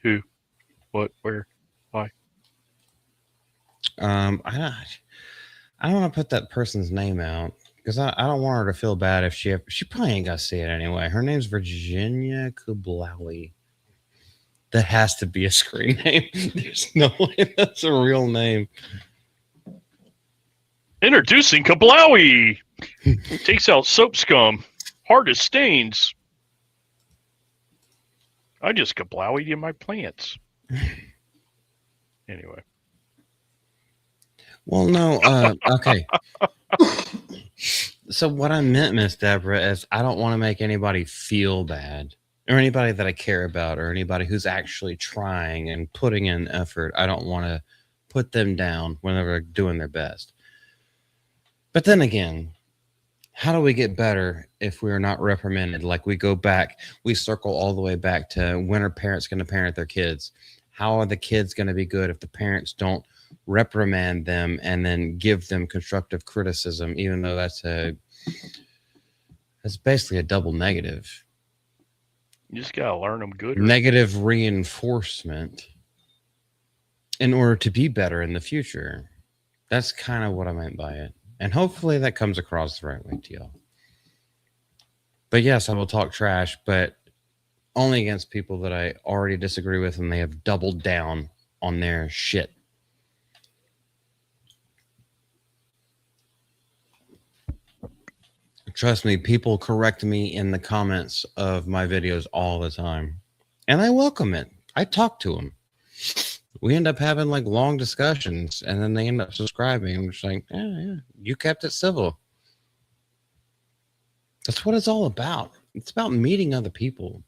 Who? What? Where? Why? I don't want to put that person's name out because I don't want her to feel bad if she probably ain't gonna see it anyway. Her name's Virginia Kublawi. That has to be a screen name. There's no way that's a real name. Introducing Kablowie. Takes out soap scum. Hard as stains. I just kablowied in my plants. Anyway. Well, no. Okay. So what I meant, Miss Deborah, is I don't want to make anybody feel bad, or anybody that I care about, or anybody who's actually trying and putting in effort. I don't want to put them down when they're doing their best. But then again, how do we get better if we're not reprimanded? Like we go back, we circle all the way back to when are parents going to parent their kids? How are the kids going to be good if the parents don't reprimand them and then give them constructive criticism, even though that's basically a double negative. You just gotta learn them good. Negative reinforcement in order to be better in the future. That's kind of what I meant by it. And hopefully that comes across the right way to y'all. But yes, I will talk trash, but only against people that I already disagree with and they have doubled down on their shit. Trust me, people correct me in the comments of my videos all the time. And I welcome it. I talk to them. We end up having like long discussions and then they end up subscribing. I'm just like, yeah, you kept it civil. That's what it's all about. It's about meeting other people,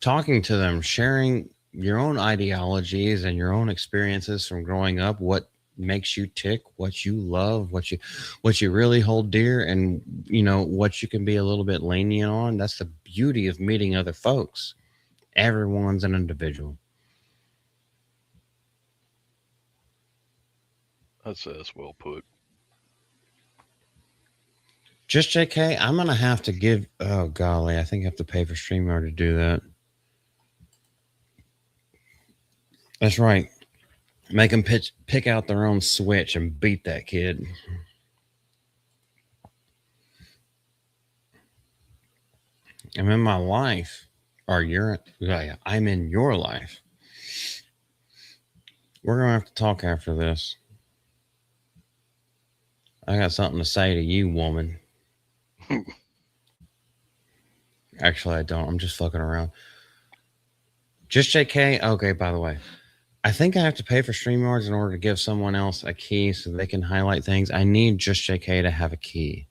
talking to them, sharing your own ideologies and your own experiences from growing up, what makes you tick, what you love, what you really hold dear, and what you can be a little bit lenient on. That's the beauty of meeting other folks. Everyone's an individual. That's well put. Just JK, I'm gonna have to give. Oh golly, I think I have to pay for StreamYard to do that. That's right. Make them pick out their own switch and beat that kid. I'm in my life, or I'm in your life. We're gonna have to talk after this. I got something to say to you, woman. Actually, I don't. I'm just fucking around. Just JK. Okay, by the way, I think I have to pay for StreamYards in order to give someone else a key so they can highlight things. I need Just JK to have a key.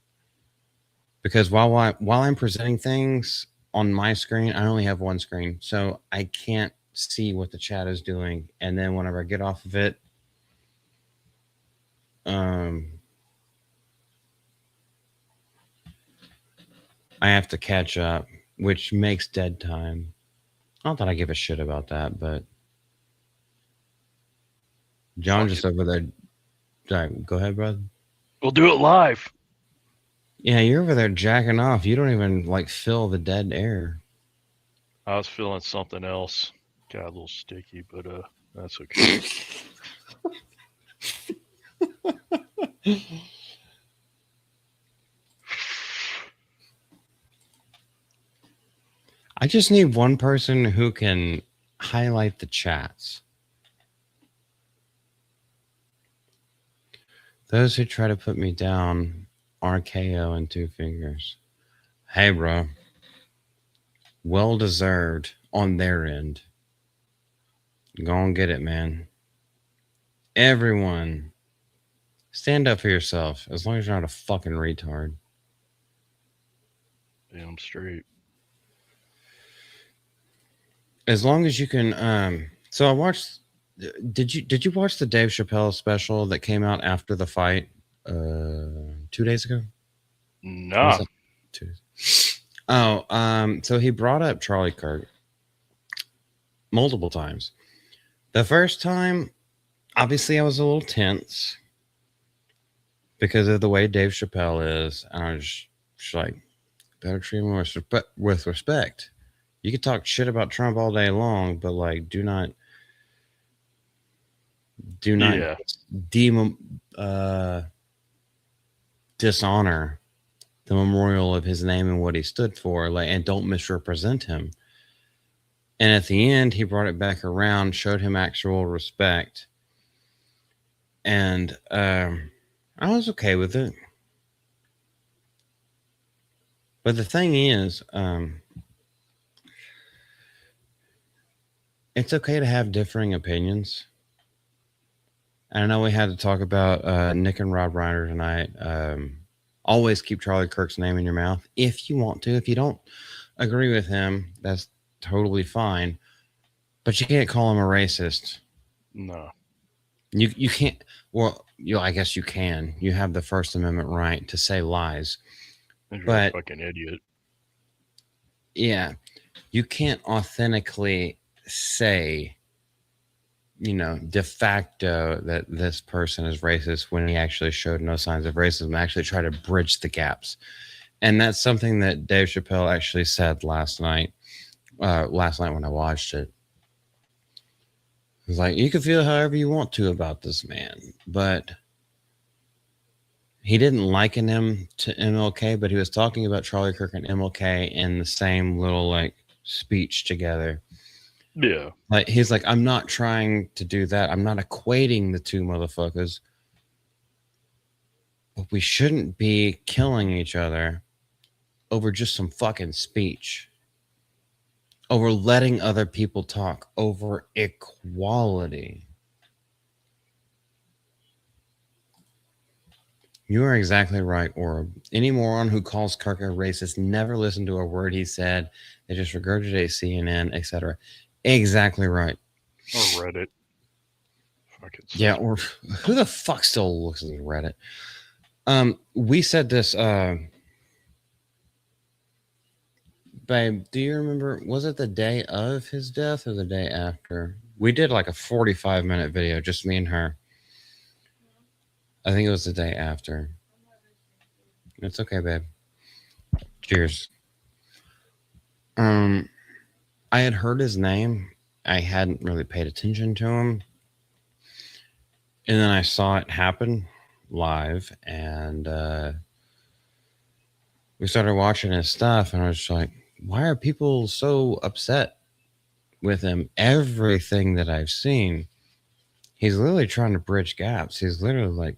Because while I'm presenting things on my screen, I only have one screen. So I can't see what the chat is doing. And then whenever I get off of it, I have to catch up, which makes dead time. Not that I give a shit about that, but John just over there. Sorry, go ahead, brother. We'll do it live. Yeah, you're over there jacking off. You don't even like feel the dead air. I was feeling something else. Got a little sticky, but that's okay. I just need one person who can highlight the chats. Those who try to put me down, RKO and 2 fingers. Hey, bro. Well deserved on their end. Go and get it, man. Everyone, stand up for yourself as long as you're not a fucking retard. Damn straight. As long as you can. So I watched. Did you watch the Dave Chappelle special that came out after the fight 2 days ago? No. 2 days. Oh, so he brought up Charlie Kirk multiple times. The first time, obviously, I was a little tense because of the way Dave Chappelle is. And I was just like, better treat him with respect. You could talk shit about Trump all day long, but like, do not Do not dishonor the memorial of his name and what he stood for, like, and don't misrepresent him. And at the end, he brought it back around, showed him actual respect, and I was okay with it. But the thing is, it's okay to have differing opinions. I know we had to talk about Nick and Rob Reiner tonight. Always keep Charlie Kirk's name in your mouth if you want to. If you don't agree with him, that's totally fine. But you can't call him a racist. No. You can't. Well, I guess you can. You have the First Amendment right to say lies. You're but a fucking idiot. Yeah, you can't authentically say, de facto that this person is racist when he actually showed no signs of racism. Actually try to bridge the gaps. And that's something that Dave Chappelle actually said last night when I watched it. It's like, you can feel however you want to about this man, but he didn't liken him to MLK, but he was talking about Charlie Kirk and MLK in the same little like speech together. Yeah. Like, he's like, I'm not trying to do that. I'm not equating the two motherfuckers. But we shouldn't be killing each other over just some fucking speech. Over letting other people talk. Over equality. You are exactly right, Orb. Any moron who calls Kirk a racist never listened to a word he said. They just regurgitate CNN, etc. Exactly right. Or Reddit. Fucking yeah, or who the fuck still looks at Reddit? We said this, babe, do you remember, was it the day of his death or the day after? We did like a 45-minute video, just me and her. I think it was the day after. It's okay, babe. Cheers. I had heard his name. I hadn't really paid attention to him. And then I saw it happen live, and we started watching his stuff, and I was just like, why are people so upset with him? Everything that I've seen, he's literally trying to bridge gaps. He's literally like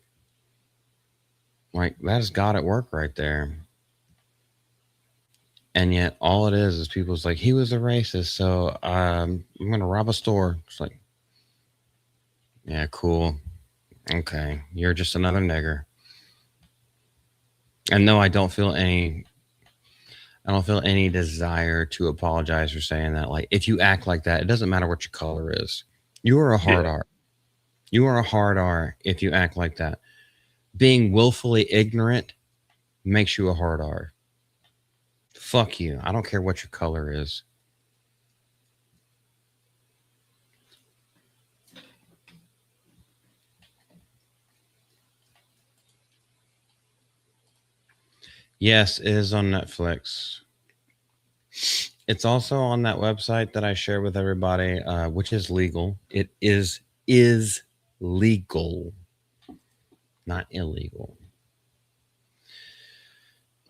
that's God at work right there. And yet all it is people's like, he was a racist, so I'm going to rob a store. It's like, yeah, cool. Okay, you're just another nigger. And no, I don't feel any desire to apologize for saying that. Like, if you act like that, it doesn't matter what your color is. You are a hard R. You are a hard R if you act like that. Being willfully ignorant makes you a hard R. Fuck you. I don't care what your color is. Yes, it is on Netflix. It's also on that website that I share with everybody, which is legal. It is legal, not illegal.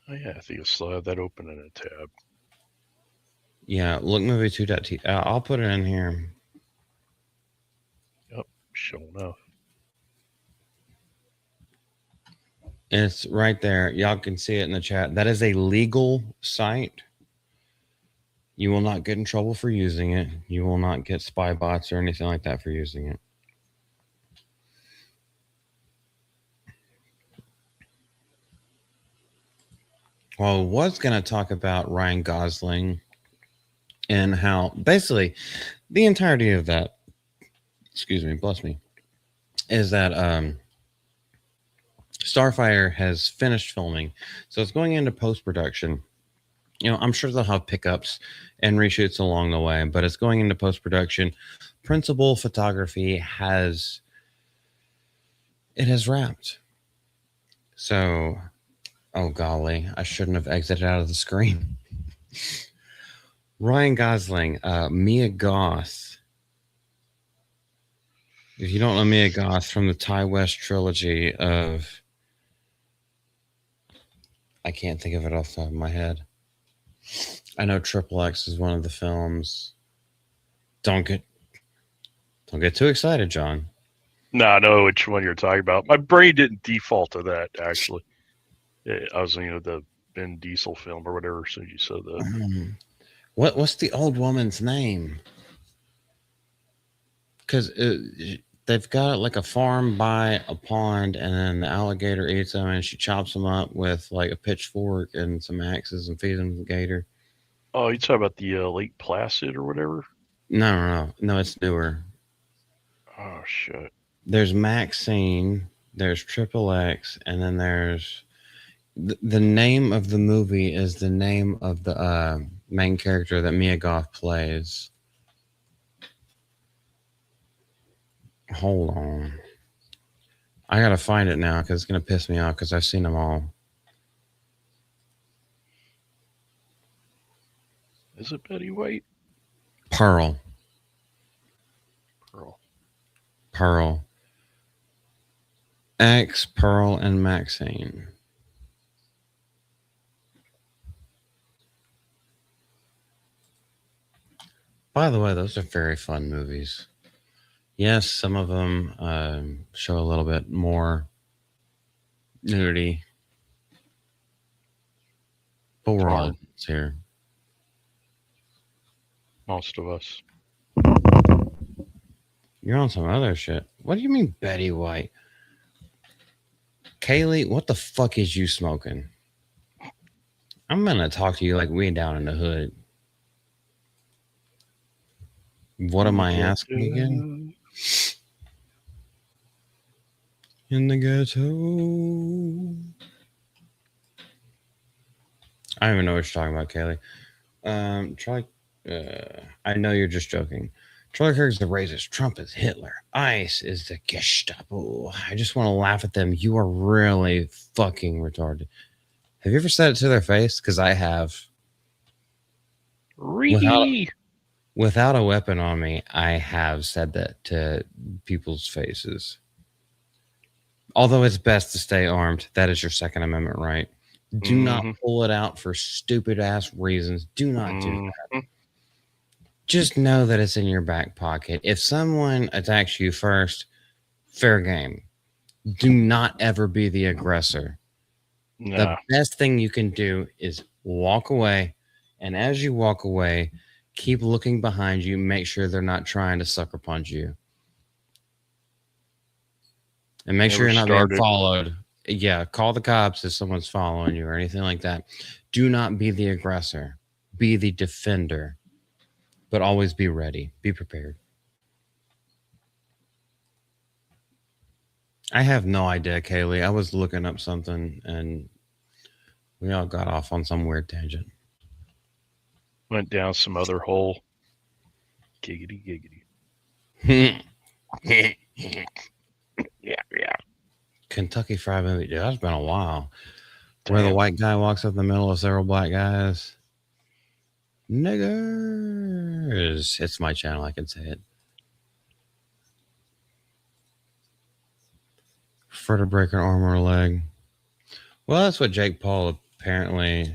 Oh, yeah, I think you'll still have that open in a tab. Yeah, lookmovie2.t. I'll put it in here. Yep, sure enough. It's right there. Y'all can see it in the chat. That is a legal site. You will not get in trouble for using it. You will not get spy bots or anything like that for using it. Well, I was going to talk about Ryan Gosling and how basically the entirety of that, excuse me, bless me, is that Starfire has finished filming. So it's going into post-production. I'm sure they'll have pickups and reshoots along the way, but it's going into post-production. Principal photography has wrapped. So, oh golly, I shouldn't have exited out of the screen. Ryan Gosling, Mia Goth, If you don't know Mia Goth from the Ty West trilogy of, I can't think of it off the top of my head. I know Triple X is one of the films. Don't get too excited, John. No, I know which one you're talking about. My brain didn't default to that, actually. I was thinking of the Ben Diesel film or whatever, so you said that. What's the old woman's name? Because they've got like a farm by a pond, and then the alligator eats them, and she chops them up with like a pitchfork and some axes and feeds them to the gator. Oh, you talking about the Lake Placid or whatever? No, it's newer. Oh, shit. There's Maxine, there's Triple X, and then there's the name of the movie is the name of the main character that Mia Goth plays. Hold on. I gotta find it now because it's gonna piss me off because I've seen them all. Is it Betty White? Pearl. X, Pearl, and Maxine. By the way, those are very fun movies. Yes, some of them show a little bit more nudity, but we're all adults here. Most of us. You're on some other shit. What do you mean, Betty White? Kaylee, what the fuck is you smoking? I'm gonna talk to you like we down in the hood. What am I asking again? In the ghetto. I don't even know what you're talking about, Kaylee. I know you're just joking. Charlie Kirk's the racist. Trump is Hitler. ICE is the Gestapo. I just want to laugh at them. You are really fucking retarded. Have you ever said it to their face? Because I have. Without a weapon on me, I have said that to people's faces. Although it's best to stay armed. That is your Second Amendment right. Do not pull it out for stupid ass reasons. Do not do that. Just know that it's in your back pocket. If someone attacks you first, fair game. Do not ever be the aggressor. Nah. The best thing you can do is walk away. And as you walk away, keep looking behind you. Make sure they're not trying to sucker punch you. And make sure you're not being followed. Yeah, call the cops if someone's following you or anything like that. Do not be the aggressor. Be the defender. But always be ready. Be prepared. I have no idea, Kaylee. I was looking up something and we all got off on some weird tangent. Went down some other hole. Giggity, giggity. Yeah. Kentucky Fried Movie. Dude, that's been a while. Damn. Where the white guy walks up the middle of several black guys. Niggers. It's my channel. I can say it. Prefer to break an arm or a leg. Well, that's what Jake Paul apparently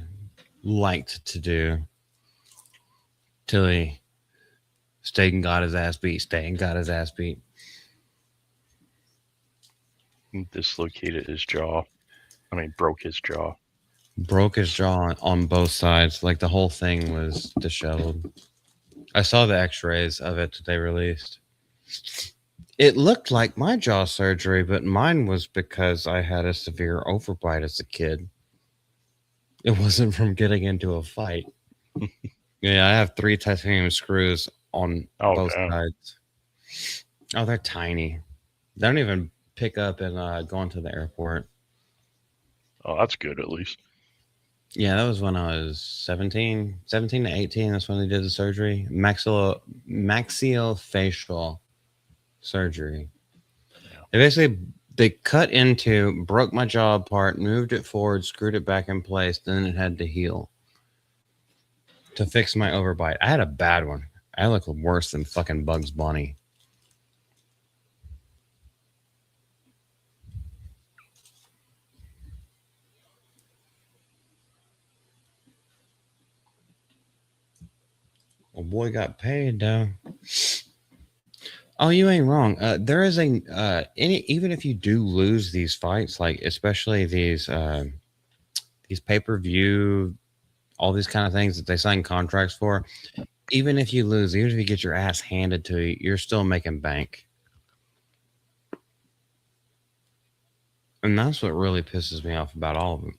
liked to do. Till he stayed and got his ass beat. Dislocated his jaw. I mean, broke his jaw. Broke his jaw on both sides. Like the whole thing was disheveled. I saw the x-rays of it that they released. It looked like my jaw surgery, but mine was because I had a severe overbite as a kid. It wasn't from getting into a fight. Yeah, I have 3 titanium screws on both sides. Oh, they're tiny. They don't even pick up and going to the airport. Oh, that's good at least. Yeah, that was when I was 17 to 18. That's when they did the surgery. Maxillofacial surgery. Yeah. They cut into, broke my jaw apart, moved it forward, screwed it back in place, then it had to heal to fix my overbite. I had a bad one. I look worse than fucking Bugs Bunny. A boy got paid though. Oh, you ain't wrong. There is a even if you do lose these fights, like especially these pay-per-view, all these kind of things that they sign contracts for. Even if you lose, even if you get your ass handed to you, you're still making bank. And that's what really pisses me off about all of them.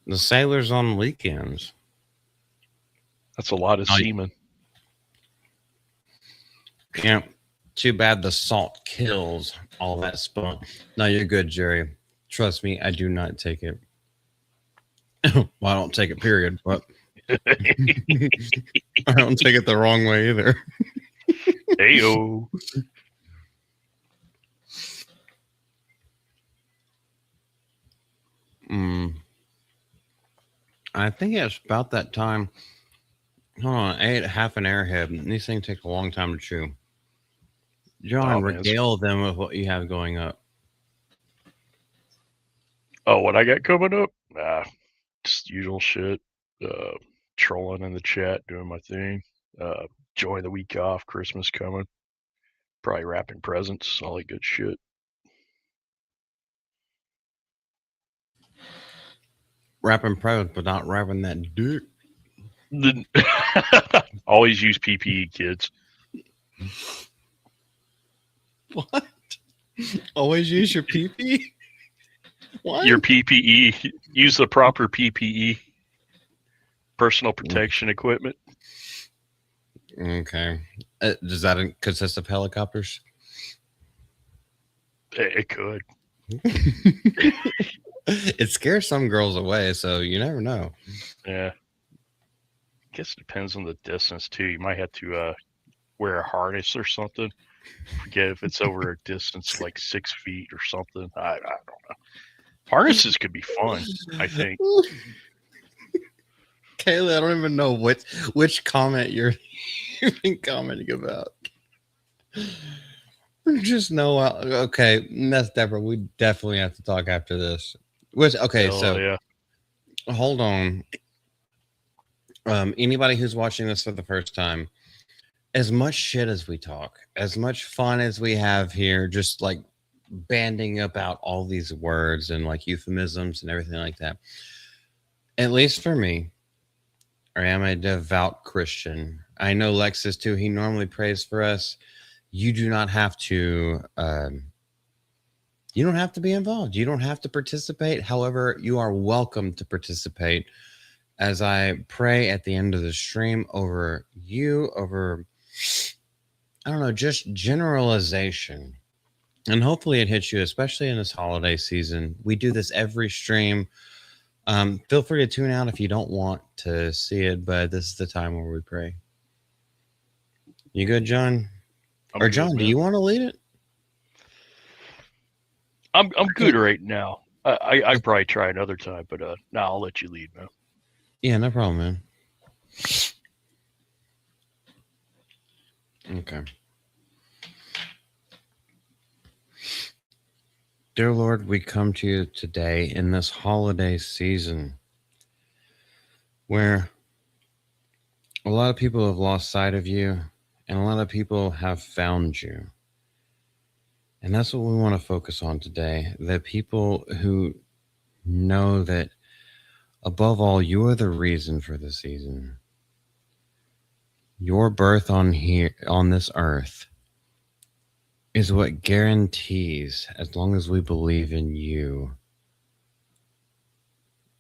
The sailors on weekends. That's a lot of semen. Yeah. Too bad the salt kills all that spunk. No, you're good, Jerry. Trust me, I do not take it. Well, I don't take it, period. But I don't take it the wrong way either. Heyo. I think it's about that time. Hold on, I ate half an airhead. And these things take a long time to chew. John, regale them with what you have going up. Oh, what I got coming up? Just usual shit. Trolling in the chat, doing my thing. Enjoying the week off, Christmas coming. Probably wrapping presents, all that good shit. Wrapping presents, but not wrapping that dick. Always use PPE, kids. What? Always use your PPE? What? Your PPE. Use the proper PPE. Personal protection equipment. Okay. Does that consist of helicopters? It could. It scares some girls away, so you never know. Yeah. I guess it depends on the distance, too. You might have to wear a harness or something. Forget if it's over a distance like 6 feet or something. I don't know. Harnesses could be fun, I think. Kayla, I don't even know which comment you're even commenting about. Just know. Okay, that's Deborah. We definitely have to talk after this. So hold on. Anybody who's watching this for the first time, as much shit as we talk, as much fun as we have here, just like banding about all these words and like euphemisms and everything like that. At least for me, I am a devout Christian. I know Lex is too. He normally prays for us. You do not have to. You don't have to be involved. You don't have to participate. However, you are welcome to participate as I pray at the end of the stream over you, over, I don't know, just generalization. And hopefully it hits you, especially in this holiday season. We do this every stream. Feel free to tune out if you don't want to see it, but this is the time where we pray. You good, John? Or John, do you want to lead it? I'm good right now. I probably try another time, but no, I'll let you lead, man. Yeah, no problem, man. Okay. Dear Lord, we come to you today in this holiday season where a lot of people have lost sight of you and a lot of people have found you. And that's what we want to focus on today. The people who know that above all, you are the reason for the season. Your birth on this earth is what guarantees, as long as we believe in you,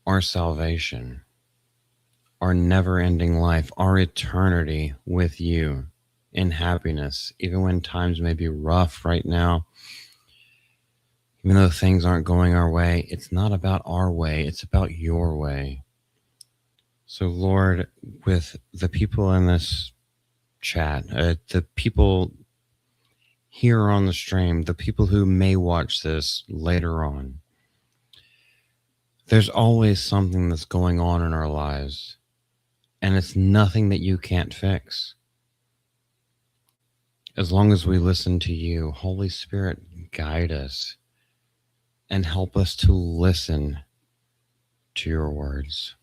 our salvation, our never-ending life, our eternity with you in happiness, even when times may be rough right now. Even though things aren't going our way, it's not about our way, it's about your way. So, Lord, with the people in this chat, the people here on the stream, the people who may watch this later on, there's always something that's going on in our lives, and it's nothing that you can't fix. As long as we listen to you, Holy Spirit, guide us and help us to listen to your words.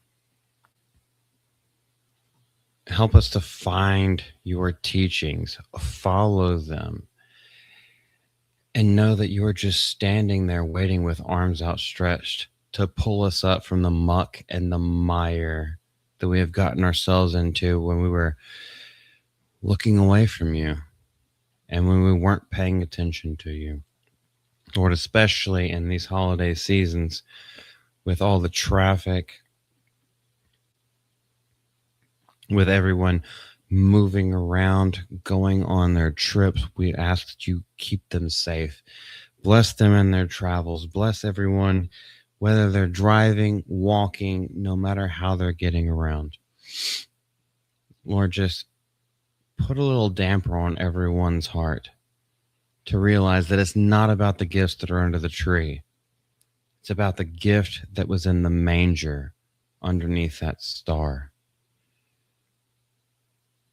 Help us to find your teachings, follow them, and know that you are just standing there waiting with arms outstretched to pull us up from the muck and the mire that we have gotten ourselves into when we were looking away from you and when we weren't paying attention to you. Lord, especially in these holiday seasons with all the traffic, with everyone moving around, going on their trips, we ask that you keep them safe. Bless them in their travels. Bless everyone, whether they're driving, walking, no matter how they're getting around. Lord, just put a little damper on everyone's heart to realize that it's not about the gifts that are under the tree. It's about the gift that was in the manger underneath that star.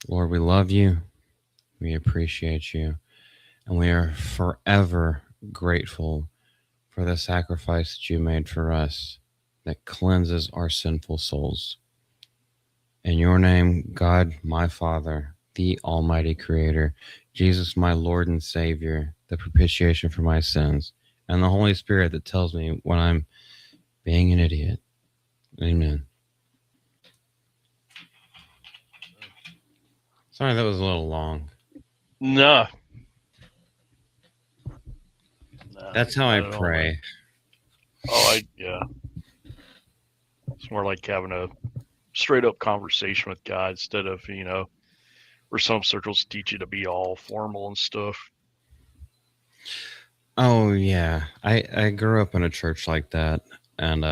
Lord, we love you. We appreciate you. And we are forever grateful for the sacrifice that you made for us that cleanses our sinful souls. In your name, God, my Father, the Almighty Creator, Jesus, my Lord and Savior, the propitiation for my sins, and the Holy Spirit that tells me when I'm being an idiot. Amen. Sorry, that was a little long. No. That's how I pray. Yeah. It's more like having a straight up conversation with God instead of, where some circles teach you to be all formal and stuff. Oh, yeah. I grew up in a church like that. And,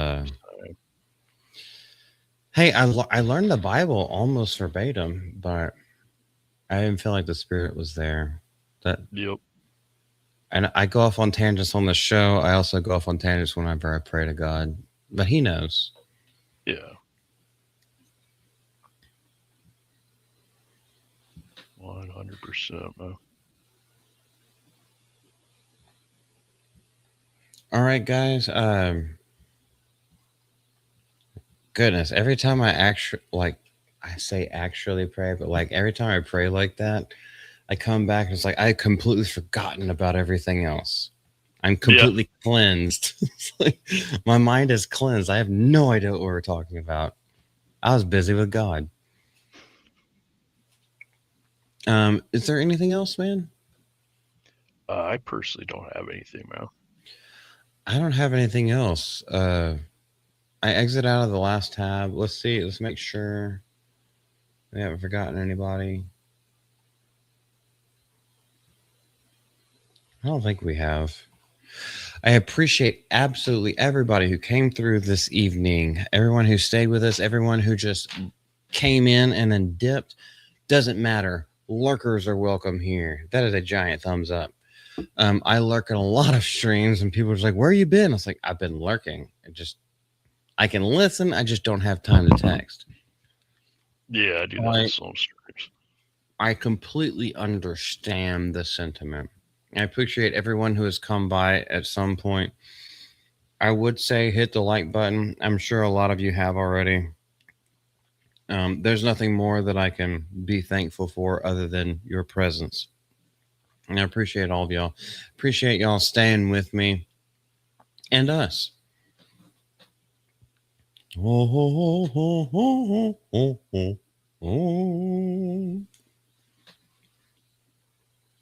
hey, I learned the Bible almost verbatim, but I didn't feel like the Spirit was there. Yep. And I go off on tangents on the show. I also go off on tangents whenever I pray to God. But he knows. Yeah. 100%, man. All right, guys. Goodness, every time I actually pray, but like every time I pray like that, I come back and it's like I had completely forgotten about everything else. I'm completely cleansed. Like, my mind is cleansed. I have no idea what we were talking about. I was busy with God. Is there anything else, man? I personally don't have anything, man. I don't have anything else. I exit out of the last tab. Let's see. Let's make sure we haven't forgotten anybody. I don't think we have. I appreciate absolutely everybody who came through this evening, everyone who stayed with us, everyone who just came in and then dipped. Doesn't matter. Lurkers are welcome here. That is a giant thumbs up. I lurk in a lot of streams and people are just like, where you been? I was like, I've been lurking. I can listen. I just don't have time to text. Yeah, I do that on some streams. I completely understand the sentiment. I appreciate everyone who has come by at some point. I would say hit the like button. I'm sure a lot of you have already. There's nothing more that I can be thankful for other than your presence. And I appreciate all of y'all. Appreciate y'all staying with me and us.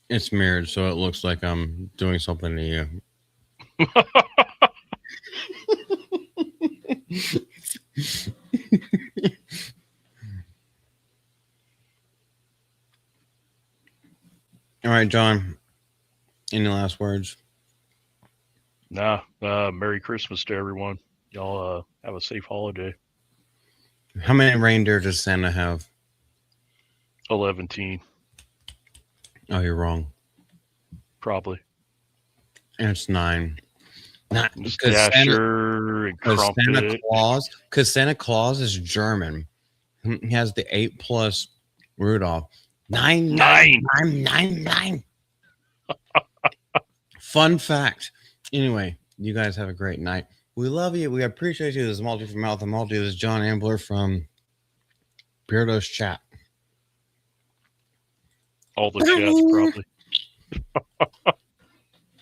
It's mirrored, so it looks like I'm doing something to you. All right, John. Any last words? Nah. Merry Christmas to everyone. Y'all have a safe holiday. How many reindeer does Santa have? 11. Oh, you're wrong. Probably. And it's 9. Not Dasher and Crumpet. Because Santa Claus is German. He has the 8+ Rudolph. 9. Fun fact. Anyway, You guys have a great night. We love you. We appreciate you. This is Malty from Mouth and Malty. This is John Ambler from Beardo's Chat. All the chats, probably.